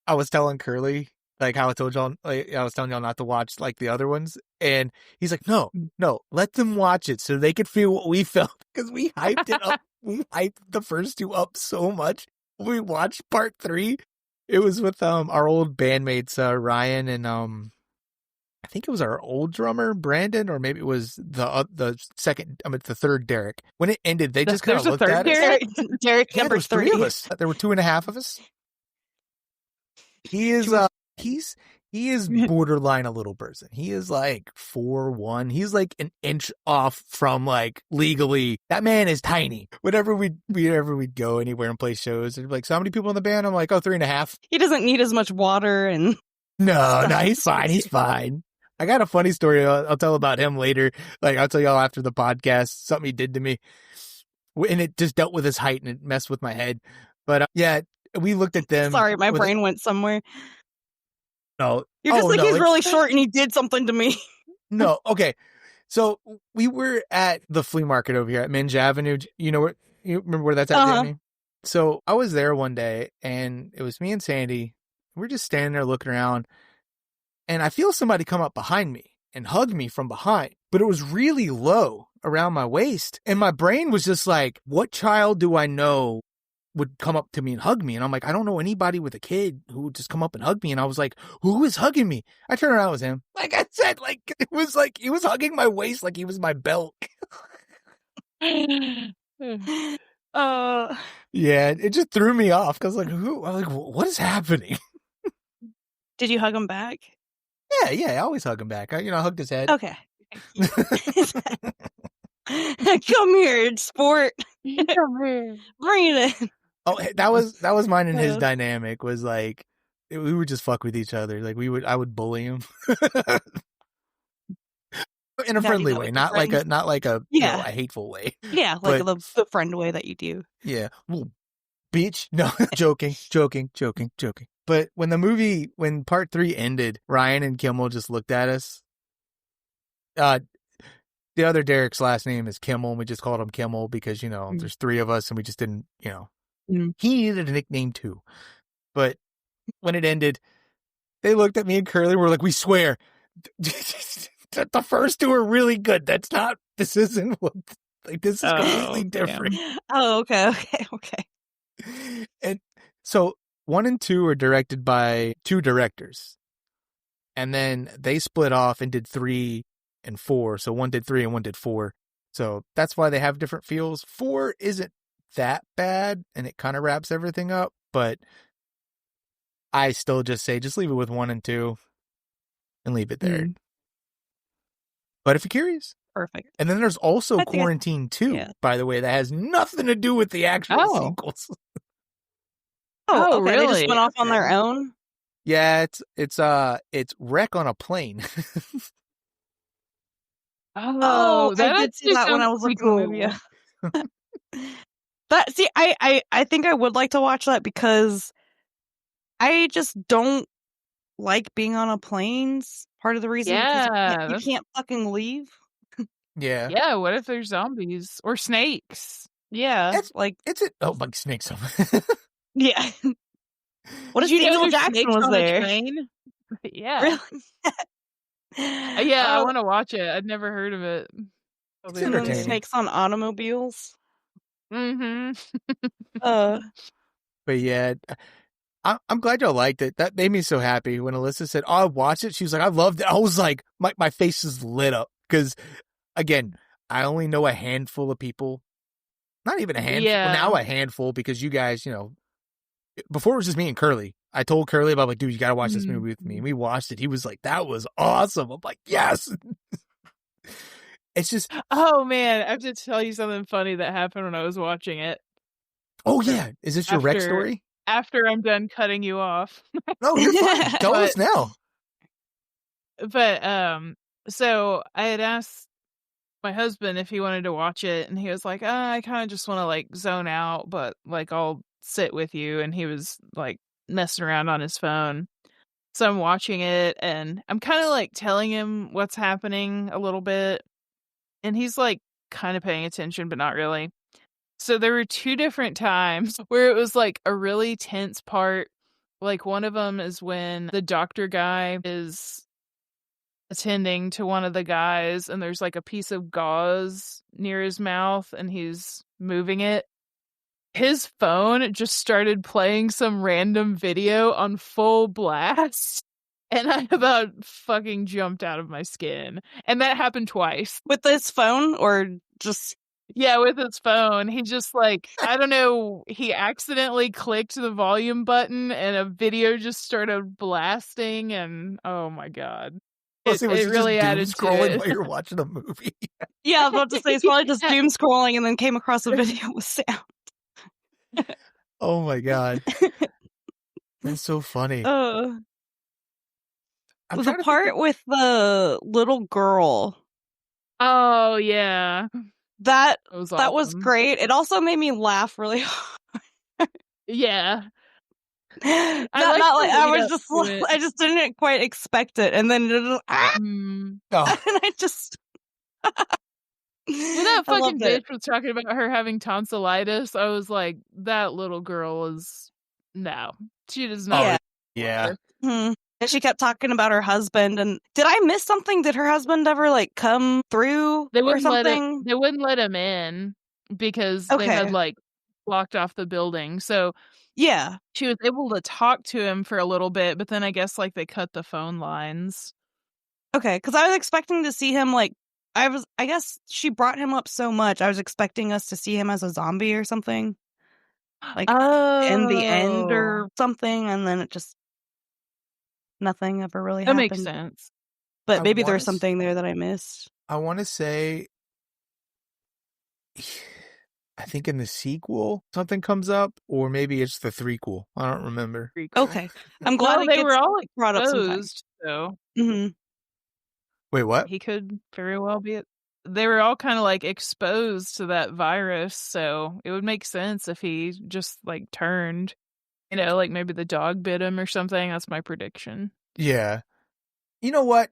I was telling Curly, like how I told y'all, like I was telling y'all not to watch like the other ones, and he's like, no, let them watch it so they could feel what we felt because we hyped it up. We hyped the first 2 up so much. We watched part 3. It was with our old bandmates Ryan and I think it was our old drummer Brandon, or maybe it was the third Derek. When it ended, they just kind of looked at us. Derek number 3 of us. There were 2.5 of us. He is he is borderline a little person. He is like 4'1". He's like an inch off from like legally. That man is tiny. Whenever we'd go anywhere and play shows, they'd be like, so how many people in the band? I'm like, 3.5. He doesn't need as much water and No, he's fine. He's fine. I got a funny story I'll tell about him later. Like I'll tell y'all after the podcast, something he did to me. And it just dealt with his height and it messed with my head. But yeah, we looked at them. Sorry, my brain went somewhere. No. You're just he's really short and he did something to me. No, okay. So we were at the flea market over here at Minge Avenue. You remember where that's at, Jamie? So I was there one day and it was me and Sandy. We're just standing there looking around and I feel somebody come up behind me and hug me from behind, but it was really low around my waist. And my brain was just like, what child do I know would come up to me and hug me? And I'm like, I don't know anybody with a kid who would just come up and hug me. And I was like, who is hugging me? I turned around, it was him. Like I said, like it was like he was hugging my waist like he was my belt. Yeah, it just threw me off because like who? I was like, what is happening? Did you hug him back? Yeah, I always hug him back. I hugged his head. Okay. Come here, sport. Come here. Bring it in. Oh, that was mine and his dynamic was like we would just fuck with each other. Like I would bully him in a friendly way, not like a a hateful way. Yeah, like the friend way that you do. Yeah, well, bitch. No, joking. But when part 3 ended, Ryan and Kimmel just looked at us. The other Derek's last name is Kimmel, and we just called him Kimmel because, there's 3 of us and we just didn't, he needed a nickname too. But when it ended, they looked at me and Curly and were like, we swear, the first 2 are really good. This isn't what, this is completely different. Oh, okay. And so 1 and 2 are directed by 2 directors. And then they split off and did 3 and 4. So 1 did 3 and 1 did 4. So that's why they have different feels. 4 isn't that bad and it kind of wraps everything up, but I still just say just leave it with 1 and 2 and leave it there. But if you're curious. Perfect. And then there's also Quarantine 2, by the way, that has nothing to do with the actual sequels. Oh, okay. Really? They just went off on their own? Yeah, it's REC on a plane. I did see that when I was looking at the movie. I think I would like to watch that because I just don't like being on a plane's part of the reason because you can't fucking leave. Yeah. Yeah, what if there's zombies or snakes? Yeah. Like snakes. Yeah. What if Samuel Jackson was there? Yeah. Really? I want to watch it. I'd never heard of it. It's entertaining. Snakes on automobiles. Mm-hmm. But yeah, I'm glad y'all liked it. That made me so happy when Alyssa said, "Oh, I watched it." She was like, "I loved it." I was like, my face is lit up because, again, I only know a handful of people. Not even a handful. Yeah. Well, now a handful because you guys, before it was just me and Curly. I told Curly about like, dude, you got to watch this movie with me. And we watched it. He was like, that was awesome. I'm like, yes. It's just. Oh, man. I have to tell you something funny that happened when I was watching it. Oh, yeah. Is this your REC story? After I'm done cutting you off. No, you're fine. Tell us now. But, so I had asked my husband if he wanted to watch it. And he was like, I kind of just want to like zone out, but like I'll sit with you. And he was like messing around on his phone. So I'm watching it and I'm kind of like telling him what's happening a little bit. And he's like kind of paying attention, but not really. So there were 2 different times where it was like a really tense part. Like one of them is when the doctor guy is attending to one of the guys and there's like a piece of gauze near his mouth and he's moving it. His phone just started playing some random video on full blast. And I about fucking jumped out of my skin. And that happened twice. With this phone or just... Yeah, with his phone. He just like, I don't know, he accidentally clicked the volume button and a video just started blasting and oh my God. It really added to scrolling while you're watching a movie. Yeah, I was about to say, it's probably just doom scrolling and then came across a video with sound. Oh my God. That's so funny. The part with the little girl. Oh, yeah. That was awesome. That was great. It also made me laugh really hard. Yeah. I just didn't quite expect it. And then it just, and I just... When that fucking bitch was talking about her having tonsillitis, I was like, that little girl is... No. She does not. Yeah. And she kept talking about her husband. And did I miss something? Did her husband ever like come through or something? They wouldn't let him in because they had like blocked off the building. So yeah, she was able to talk to him for a little bit, but then I guess like they cut the phone lines. Okay, because I was expecting to see him like I guess she brought him up so much. I was expecting us to see him as a zombie or something. Like in the end or something, and then it just nothing ever really happened. That makes sense. But maybe there's something there that I missed. I want to say, I think in the sequel something comes up, or maybe it's the threequel. I don't remember. Okay, I'm glad they were all brought up sometimes. So, wait, what? He could very well be it. They were all kind of like exposed to that virus, so it would make sense if he just like turned. Like maybe the dog bit him or something. That's my prediction. Yeah. You know what?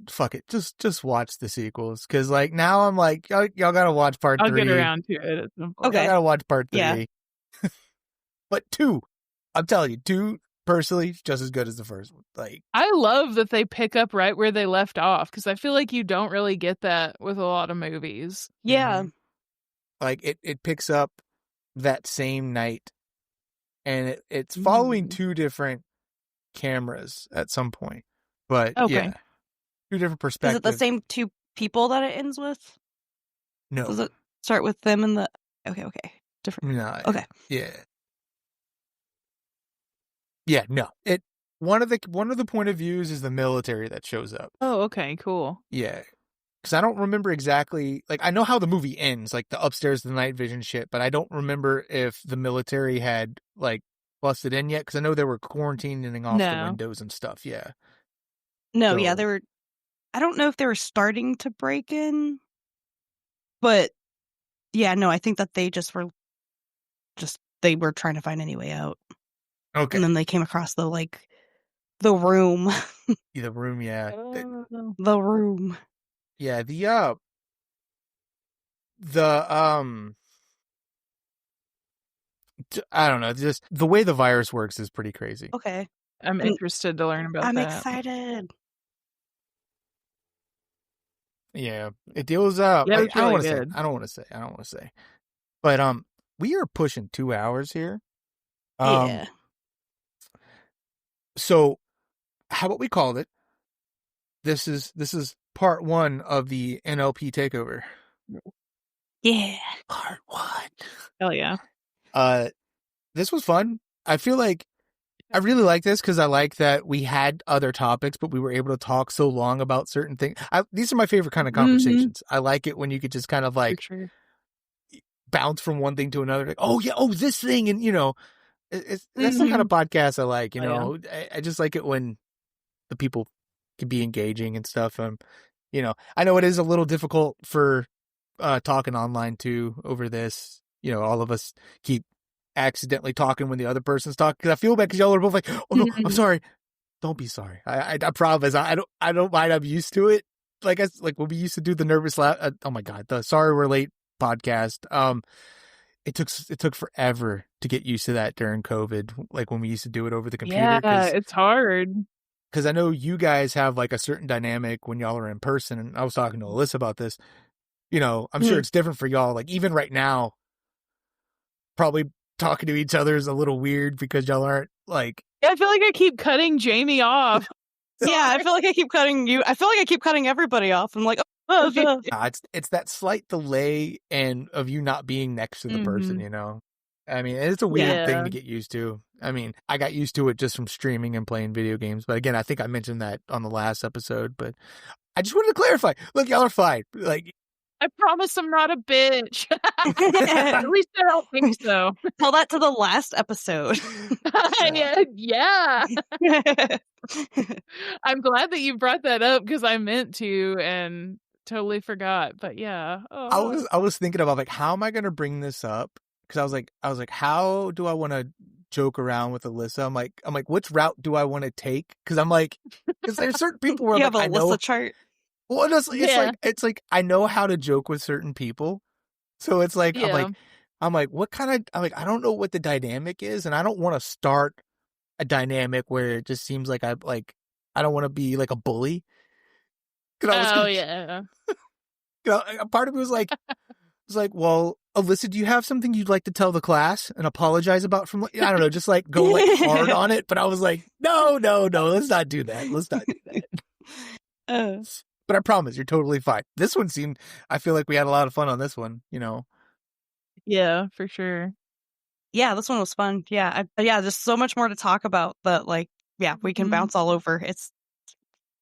Fuck it. Just watch the sequels. Cause like now I'm like, y'all gotta watch part 3. I'll get around to it at some point. Okay. Y'all gotta watch part 3. Yeah. But 2, I'm telling you, 2 personally just as good as the first one. Like, I love that they pick up right where they left off because I feel like you don't really get that with a lot of movies. Yeah. Like it picks up that same night, and it's following 2 different cameras at some point. But yeah, 2 different perspectives. Is it the same 2 people that it ends with? No. Does it start with them and the? Okay. Different. No. Okay. Yeah. Yeah. No. One of the point of views is the military that shows up. Oh, okay, cool. Yeah. Because I don't remember exactly, like, I know how the movie ends, like the upstairs, the night vision shit, but I don't remember if the military had, like, busted in yet, because I know they were quarantining off the windows and stuff, yeah. No, yeah, they were, I don't know if they were starting to break in, but, yeah, no, I think that they they were trying to find any way out. Okay. And then they came across the room. The room, yeah. The room. Yeah, I don't know, just the way the virus works is pretty crazy. Okay. I'm interested to learn about that. I'm excited. Yeah, it deals Yeah, like, it's really good. I don't want to say. But we are pushing 2 hours here. Yeah. So how about we call it? This is part 1 of the NLP Takeover. Yeah. Part 1. Hell yeah. This was fun. I feel like I really like this because I like that we had other topics, but we were able to talk so long about certain things. These are my favorite kind of conversations. I like it when you could just kind of like bounce from one thing to another. Like, oh yeah, oh this thing, and that's the kind of podcast I like. I just like it when the people can be engaging and stuff. I know it is a little difficult for talking online too over this. All of us keep accidentally talking when the other person's talking, because I feel bad because y'all are both like, oh no, I'm sorry. Don't be sorry. I promise. I don't mind. I'm used to it. Like when we used to do the nervous laugh. Oh my god, the sorry we're late podcast. It took forever to get used to that during COVID. Like when we used to do it over the computer. Yeah, it's hard. Because I know you guys have like a certain dynamic when y'all are in person, and I was talking to Alyssa about this. I'm sure it's different for y'all. Like even right now, probably talking to each other is a little weird because y'all aren't like. Yeah, I feel like I keep cutting Jamie off. Yeah, I feel like I keep cutting you. I feel like I keep cutting everybody off. I'm like, it's that slight delay and of you not being next to the person. I mean, it's a weird thing to get used to. I mean, I got used to it just from streaming and playing video games. But again, I think I mentioned that on the last episode. But I just wanted to clarify. Look, y'all are fine. Like, I promise I'm not a bitch. At least I don't think so. Tell that to the last episode. Yeah. I'm glad that you brought that up because I meant to and totally forgot. But yeah. Oh. I was thinking about like, how am I going to bring this up? Because I was like, how do I want to joke around with Alyssa? I'm like, which route do I want to take? Because I'm like, because there's certain people where you I'm have like, a Alyssa chart. Well, it's like I know how to joke with certain people, so it's like I'm like what kind of I don't know what the dynamic is, and I don't want to start a dynamic where it just seems like I don't want to be like a bully. Yeah. Part of me was like, well, Alyssa, do you have something you'd like to tell the class and apologize about from? I don't know, just like go like hard on it. But I was like, no, let's not do that. Let's not do that. But I promise you're totally fine. This one I feel like we had a lot of fun on this one, Yeah, for sure. Yeah, this one was fun. Yeah. There's so much more to talk about, but we can bounce all over.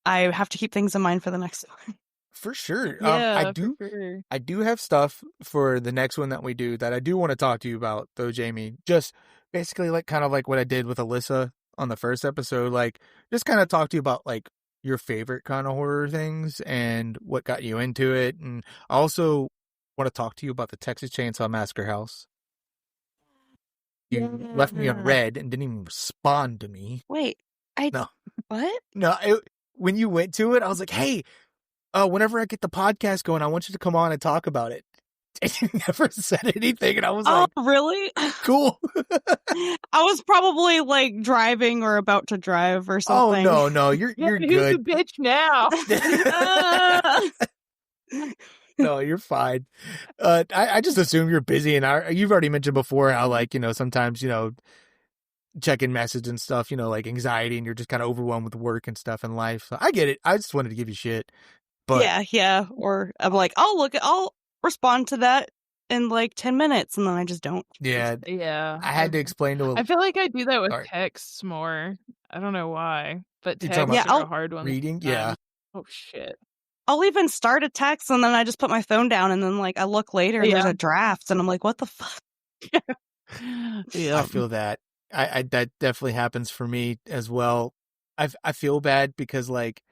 I have to keep things in mind for the next one. For sure. Yeah, I do have stuff for the next one that we do that I do want to talk to you about though, Jamie. Just basically like kind of like what I did with Alyssa on the first episode, like just kind of talk to you about like your favorite kind of horror things and what got you into it. And I also want to talk to you about the Texas Chainsaw Massacre house. You left me on red and didn't even respond to me. Wait, what? No, when you went to it, I was like, hey, whenever I get the podcast going, I want you to come on and talk about it. And you never said anything, and I was like, oh, really? Cool. I was probably like driving or about to drive or something. Oh, no, you're good. Who's the bitch now? No, you're fine. I just assume you're busy, and you've already mentioned before how, like, sometimes, checking message and stuff, like anxiety, and you're just kind of overwhelmed with work and stuff in life. So I get it. I just wanted to give you shit. But yeah. Or I'm like, I'll respond to that in like 10 minutes, and then I just don't. Yeah. I had to explain to. I feel like I do that with texts more. I don't know why, but texts are a hard one. Reading, yeah. Oh shit. I'll even start a text and then I just put my phone down and then like I look later and there's a draft and I'm like, what the fuck? Yeah, I feel that. I that definitely happens for me as well. I feel bad because like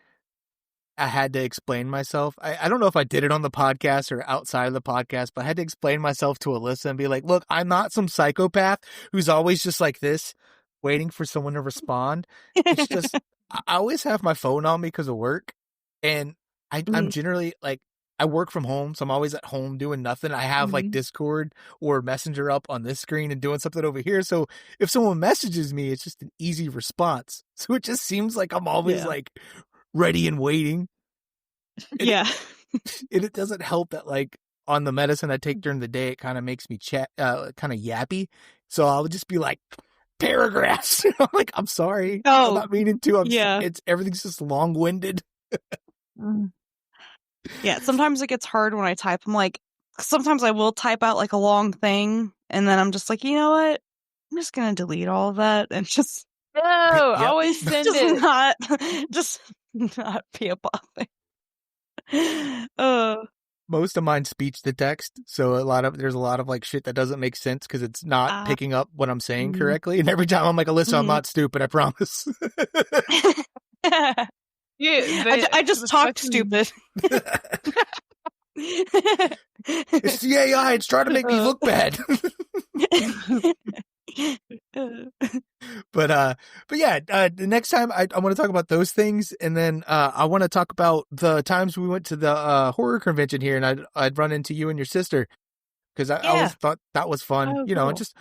I had to explain myself. I don't know if I did it on the podcast or outside of the podcast, but I had to explain myself to Alyssa and be like, look, I'm not some psychopath who's always just like this, waiting for someone to respond. It's just, I always have my phone on me because of work. And I'm generally like, I work from home, so I'm always at home doing nothing. I have like Discord or Messenger up on this screen and doing something over here. So if someone messages me, it's just an easy response. So it just seems like I'm always like ready and waiting. And it doesn't help that like on the medicine I take during the day, it kind of makes me kind of yappy. So I'll just be like paragraphs. I'm like, I'm sorry. I'm not meaning to. It's everything's just long winded. Yeah, sometimes it gets hard when I type. I'm like, sometimes I will type out like a long thing, and then I'm just like, you know what? I'm just gonna delete all of that and just always send it. Just not be a bother. Most of mine's speech to text, so there's a lot of like shit that doesn't make sense because it's not picking up what I'm saying correctly. And every time I'm like, Alyssa, I'm not stupid, I promise. Yeah, I just talked stupid. It's the AI. It's trying to make me look bad. But yeah, the next time I want to talk about those things, and then I want to talk about the times we went to the horror convention here, and I'd run into you and your sister because I always thought that was fun, cool. and just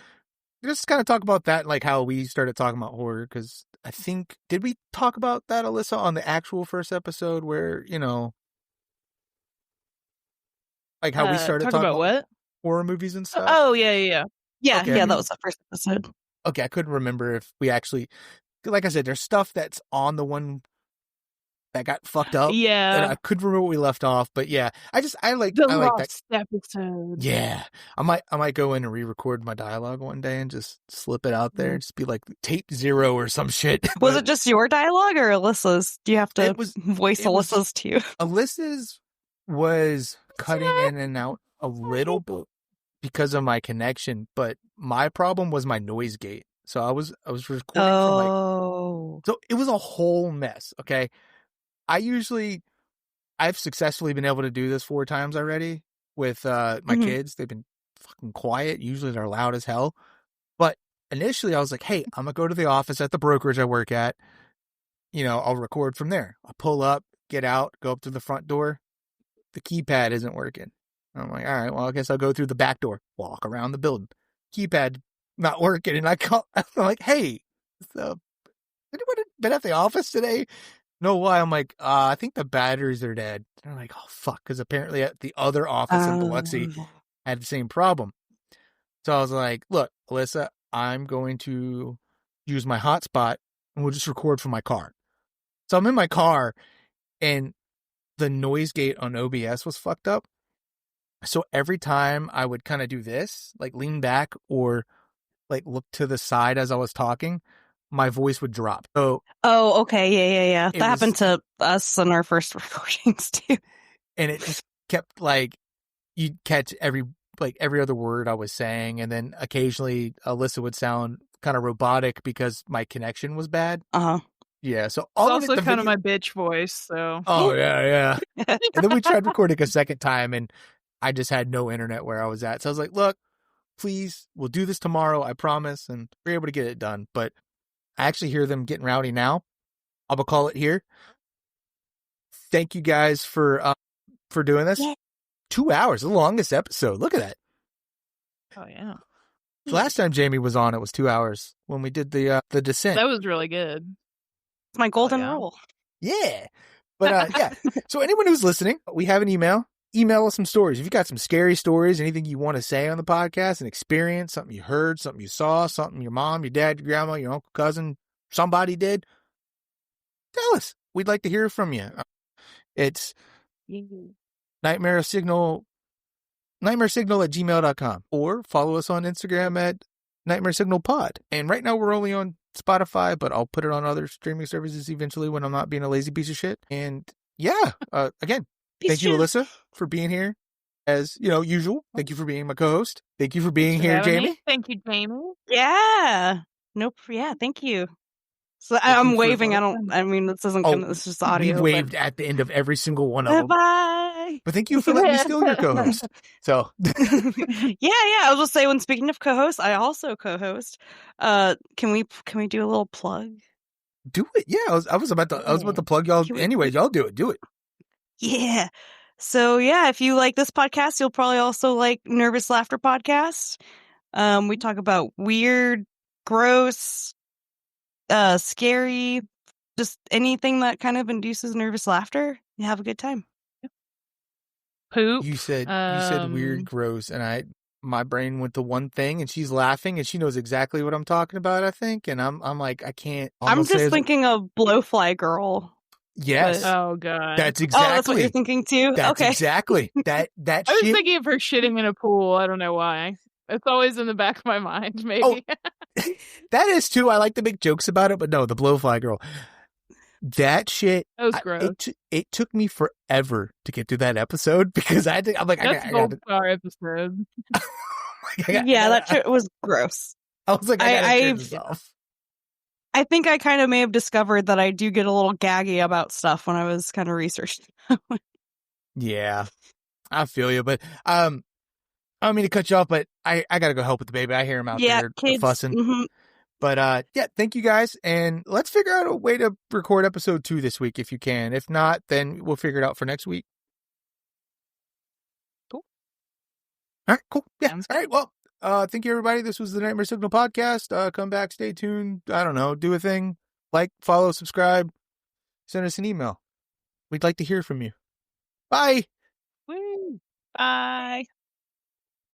kind of talk about that, like how we started talking about horror. Because I think, did we talk about that, Alyssa, on the actual first episode where like how we started talking about what? Horror movies and stuff? Oh yeah. Yeah, that was the first episode. Okay, I couldn't remember if we actually, like I said, there's stuff that's on the one that got fucked up. Yeah. And I couldn't remember where we left off, but yeah, I like that episode. Yeah. I might go in and re-record my dialogue one day and just slip it out there. Just be like tape 0 or some shit. Was it just your dialogue or Alyssa's? Do you have to voice Alyssa's too? Alyssa's was cutting in and out a little bit because of my connection, but my problem was my noise gate. So I was recording from so it was a whole mess. Okay. I've successfully been able to do this 4 times already with my kids. They've been fucking quiet. Usually they're loud as hell. But initially I was like, hey, I'm going to go to the office at the brokerage I work at. I'll record from there. I'll pull up, get out, go up to the front door. The keypad isn't working. I'm like, all right, well, I guess I'll go through the back door, walk around the building. Keypad not working. And I'm like, hey, anyone been at the office today? No, why? I'm like, I think the batteries are dead. They're like, oh, fuck. Because apparently at the other office in Biloxi had the same problem. So I was like, look, Alyssa, I'm going to use my hotspot and we'll just record from my car. So I'm in my car and the noise gate on OBS was fucked up. So every time I would kind of do this, like lean back or like look to the side as I was talking, my voice would drop. So, okay. Yeah. That happened to us in our first recordings too. And it just kept like, you'd catch every other word I was saying. And then occasionally Alyssa would sound kind of robotic because my connection was bad. Yeah. So it's also kind of my bitch voice. So. Oh yeah. And then we tried recording a second time and I just had no internet where I was at. So I was like, look, please, we'll do this tomorrow, I promise. And we're able to get it done. But I actually hear them getting rowdy now. I'm going to call it here. Thank you guys for doing this. Yeah. 2 hours, the longest episode. Look at that. Oh, yeah. The last time Jamie was on, it was 2 hours when we did the descent. That was really good. It's my golden rule. Yeah. But yeah. So anyone who's listening, we have an email. Email us some stories. If you got some scary stories, anything you want to say on the podcast, an experience, something you heard, something you saw, something your mom, your dad, your grandma, your uncle, cousin, somebody did, tell us. We'd like to hear from you. It's NightmareSignal at gmail.com, or follow us on Instagram at NightmareSignalPod. And right now we're only on Spotify, but I'll put it on other streaming services eventually when I'm not being a lazy piece of shit. And yeah, again, thank you, Alyssa, for being here as usual. Thank you for being my co-host. Thank you for being here, Jamie. Me. Thank you, Jamie. Yeah. Nope. Yeah. Thank you. So I'm waving. This isn't gonna, this is just audio. We waved at the end of every single one of them. Bye. But thank you for letting me steal your co-host. So yeah. I was just saying, speaking of co-host, I also co-host. Can we do a little plug? Do it. Yeah. I was about to plug y'all. Anyway, y'all do it. Do it. Yeah. So yeah, if you like this podcast, you'll probably also like Nervous Laughter Podcast. We talk about weird, gross, scary, just anything that kind of induces nervous laughter. You have a good time. Poop. You said weird, gross, and my brain went to one thing, and she's laughing, and she knows exactly what I'm talking about, I think, and I'm like, I can't. I'm just thinking of Blowfly Girl. Yes. Oh god. That's exactly. Oh, that's what you're thinking too. That's okay. Exactly that. I was thinking of her shitting in a pool. I don't know why. It's always in the back of my mind. Maybe. Oh, that is too. I like to make jokes about it, but no, the Blowfly Girl. That shit. That was gross. It took me forever to get through that episode because I'm like, that's I got our episode. That shit was gross. I was like, I gotta turn this off. I think I kind of may have discovered that I do get a little gaggy about stuff when I was kind of researching. Yeah, I feel you, but I don't mean to cut you off, but I gotta go help with the baby. I hear him out there kids. Fussing. Mm-hmm. But yeah, thank you guys, and let's figure out a way to record episode 2 this week if you can. If not, then we'll figure it out for next week. Cool. All right, cool. Yeah. All right. Well, thank you, everybody. This was the Nightmare Signal podcast. Come back, stay tuned. I don't know, do a thing. Like, follow, subscribe, send us an email. We'd like to hear from you. Bye. Woo. Bye.